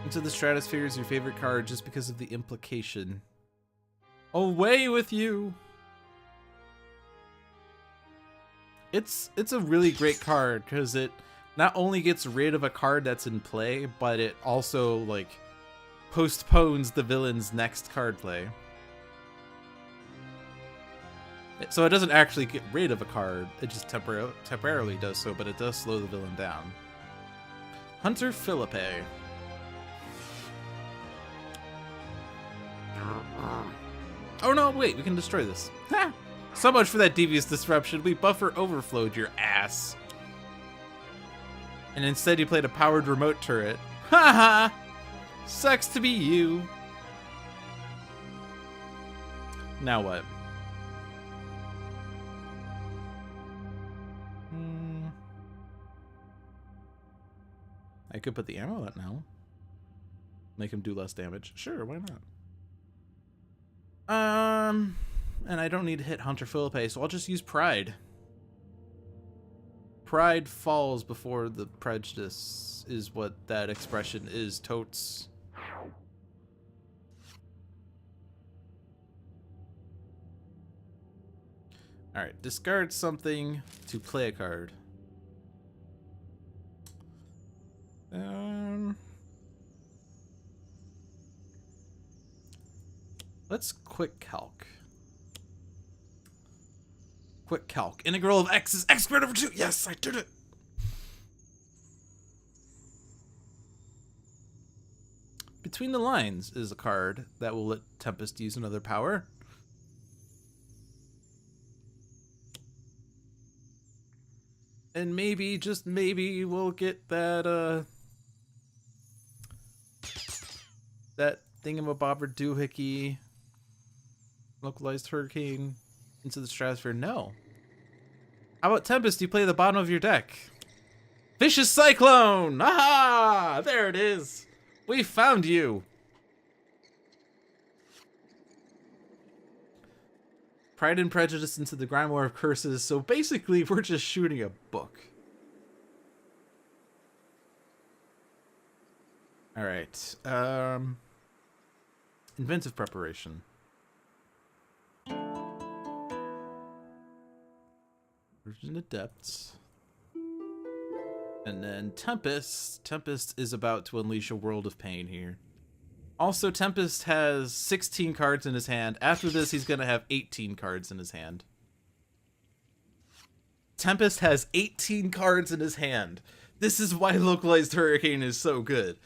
Into the Stratosphere is your favorite card just because of the implication. Away with you! It's a really great card because it not only gets rid of a card that's in play, but it also like postpones the villain's next card play. So it doesn't actually get rid of a card, it just temporarily does so, but it does slow the villain down. Hunter Philippe. Oh no, wait, we can destroy this. Ha! So much for that Devious Disruption, we Buffer Overflowed your ass. And instead you played a powered remote turret. Haha! Sucks to be you. Now what? I could put the ammo out now. Make him do less damage. Sure, why not? And I don't need to hit Hunter Philippe, so I'll just use Pride. Pride falls before the prejudice is what that expression is, totes. Alright, discard something to play a card. Let's quick calc. Quick calc. Integral of x is x squared over 2. Yes, I did it. Between the Lines is a card that will let Tempest use another power. And maybe, just maybe, we'll get that, that thingamabobber doohickey localized hurricane into the Stratosphere. No. How about Tempest? You play the bottom of your deck. Vicious Cyclone! Aha! There it is. We found you. Pride and Prejudice into the Grimoire of Curses. So basically, we're just shooting a book. All right. Inventive Preparation. Adept. And then Tempest. Tempest is about to unleash a world of pain here. Also, Tempest has 16 cards in his hand. After this, he's going to have 18 cards in his hand. Tempest has 18 cards in his hand. This is why Localized Hurricane is so good.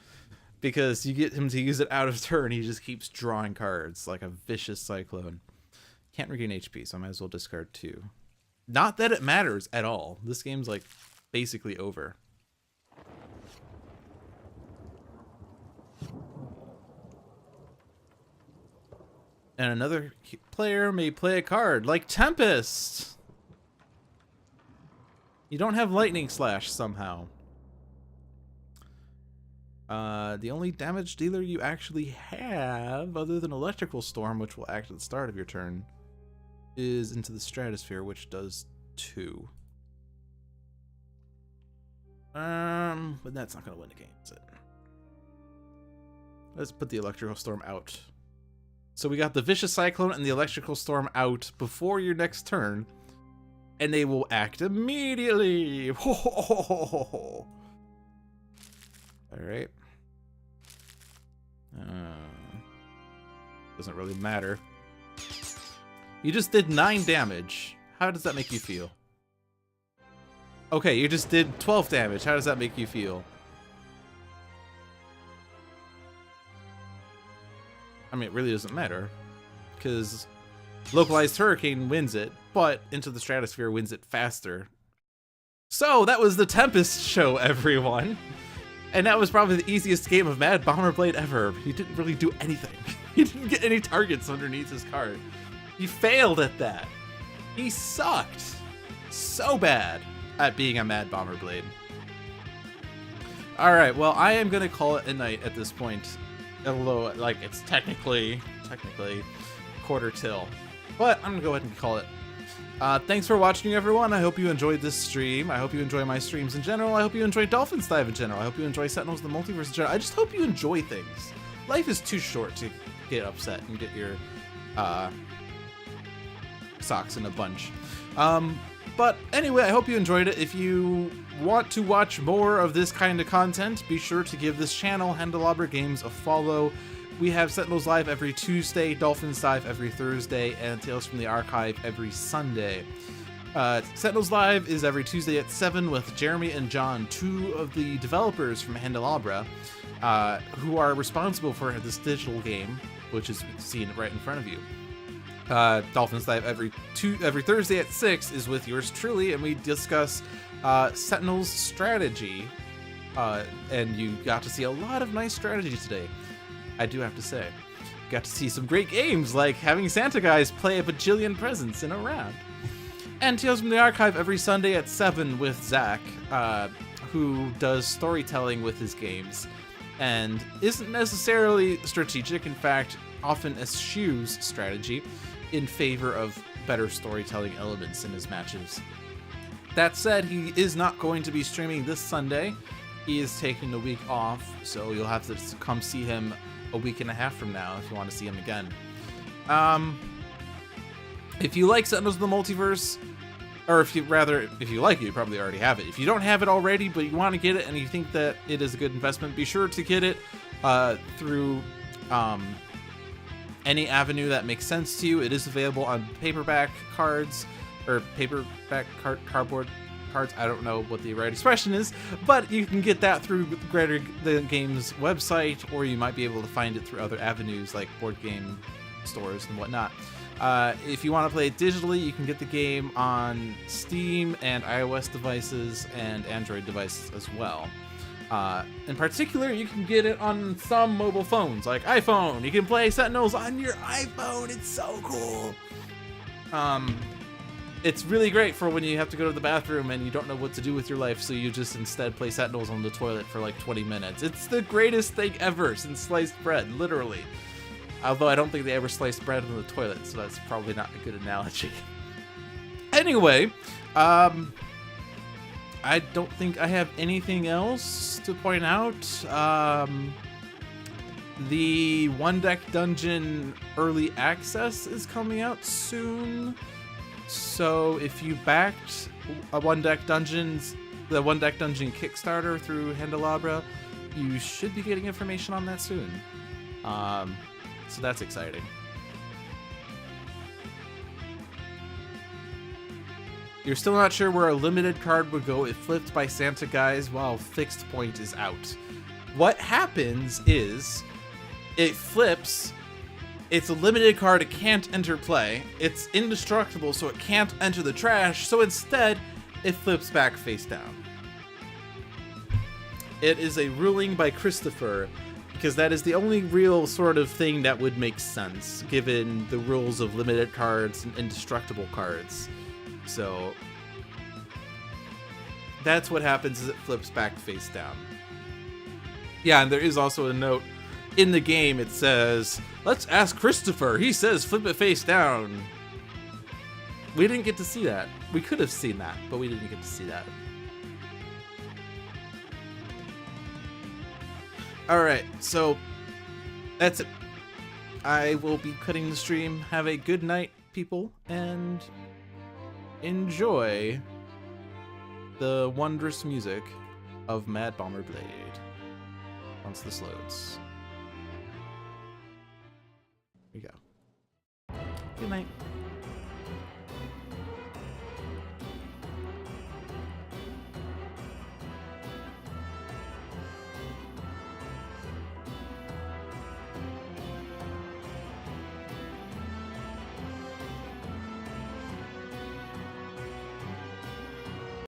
Because you get him to use it out of turn, he just keeps drawing cards like a vicious cyclone. Can't regain HP, so I might as well discard 2. Not that it matters at all. This game's like basically over. And another player may play a card like Tempest. You don't have Lightning Slash somehow. The only damage dealer you actually have, other than Electrical Storm, which will act at the start of your turn, is Into the Stratosphere, which does 2. But that's not gonna win the game, is it? Let's put the Electrical Storm out. So we got the Vicious Cyclone and the Electrical Storm out before your next turn, and they will act immediately. All right. Doesn't really matter. You just did 9 damage. How does that make you feel? Okay, you just did 12 damage. How does that make you feel? I mean, it really doesn't matter, because Localized Hurricane wins it, but Into the Stratosphere wins it faster. So, that was the Tempest show, everyone. And that was probably the easiest game of Mad Bomber Blade ever. He didn't really do anything. He didn't get any targets underneath his card. He failed at that. He sucked so bad at being a Mad Bomber Blade. Alright, well, I am going to call it a night at this point. Although, like, it's technically quarter till. But I'm going to go ahead and call it. Thanks for watching, everyone. I hope you enjoyed this stream. I hope you enjoy my streams in general. I hope you enjoy Dolphin's Dive in general. I hope you enjoy Sentinels of the Multiverse in general. I just hope you enjoy things. Life is too short to get upset and get your socks in a bunch. But anyway, I hope you enjoyed it. If you want to watch more of this kind of content, be sure to give this channel, Handelabra Games, a follow. We have Sentinels Live every Tuesday, Dolphins Dive every Thursday, and Tales from the Archive every Sunday. Sentinels Live is every Tuesday at 7 with Jeremy and John, 2 of the developers from Handelabra, who are responsible for this digital game, which is seen right in front of you. Dolphins Dive every Thursday at 6 is with yours truly, and we discuss Sentinels strategy. And you got to see a lot of nice strategy today, I do have to say. Got to see some great games, like having Santa Guys play a bajillion presents in a round. And Tales from the Archive every Sunday at 7 with Zach, who does storytelling with his games, and isn't necessarily strategic, in fact, often eschews strategy in favor of better storytelling elements in his matches. That said, he is not going to be streaming this Sunday. He is taking a week off, so you'll have to come see him a week and a half from now if you want to see him again. If you like Sentinels of the Multiverse, or if you like it, you probably already have it. If you don't have it already, but you want to get it and you think that it is a good investment, be sure to get it through any avenue that makes sense to you. It is available on paperback cards, or cardboard cards. I don't know what the right expression is, but you can get that through the game's website, or you might be able to find it through other avenues like board game stores and whatnot. If you want to play it digitally, you can get the game on Steam and iOS devices and Android devices as well. In particular, you can get it on some mobile phones, like iPhone. You can play Sentinels on your iPhone. It's so cool. It's really great for when you have to go to the bathroom and you don't know what to do with your life, so you just instead play Sentinels on the toilet for like 20 minutes. It's the greatest thing ever since sliced bread, literally. Although I don't think they ever sliced bread in the toilet, so that's probably not a good analogy. Anyway, I don't think I have anything else to point out. The One Deck Dungeon Early Access is coming out soon. So if you backed the One Deck Dungeon Kickstarter through Handelabra, you should be getting information on that soon. So that's exciting. You're still not sure where a limited card would go if flipped by Santa Guys while fixed point is out. What happens is, it flips, it's a limited card, it can't enter play, it's indestructible so it can't enter the trash, so instead, it flips back face down. It is a ruling by Christopher, because that is the only real sort of thing that would make sense, given the rules of limited cards and indestructible cards. So that's what happens, is it flips back face down. Yeah, and there is also a note in the game. It says, let's ask Christopher. He says flip it face down. We didn't get to see that. We could have seen that, but we didn't get to see that. Alright, so that's it. I will be cutting the stream. Have a good night, people, and enjoy the wondrous music of Mad Bomber Blade once this loads. Here we go. Good night.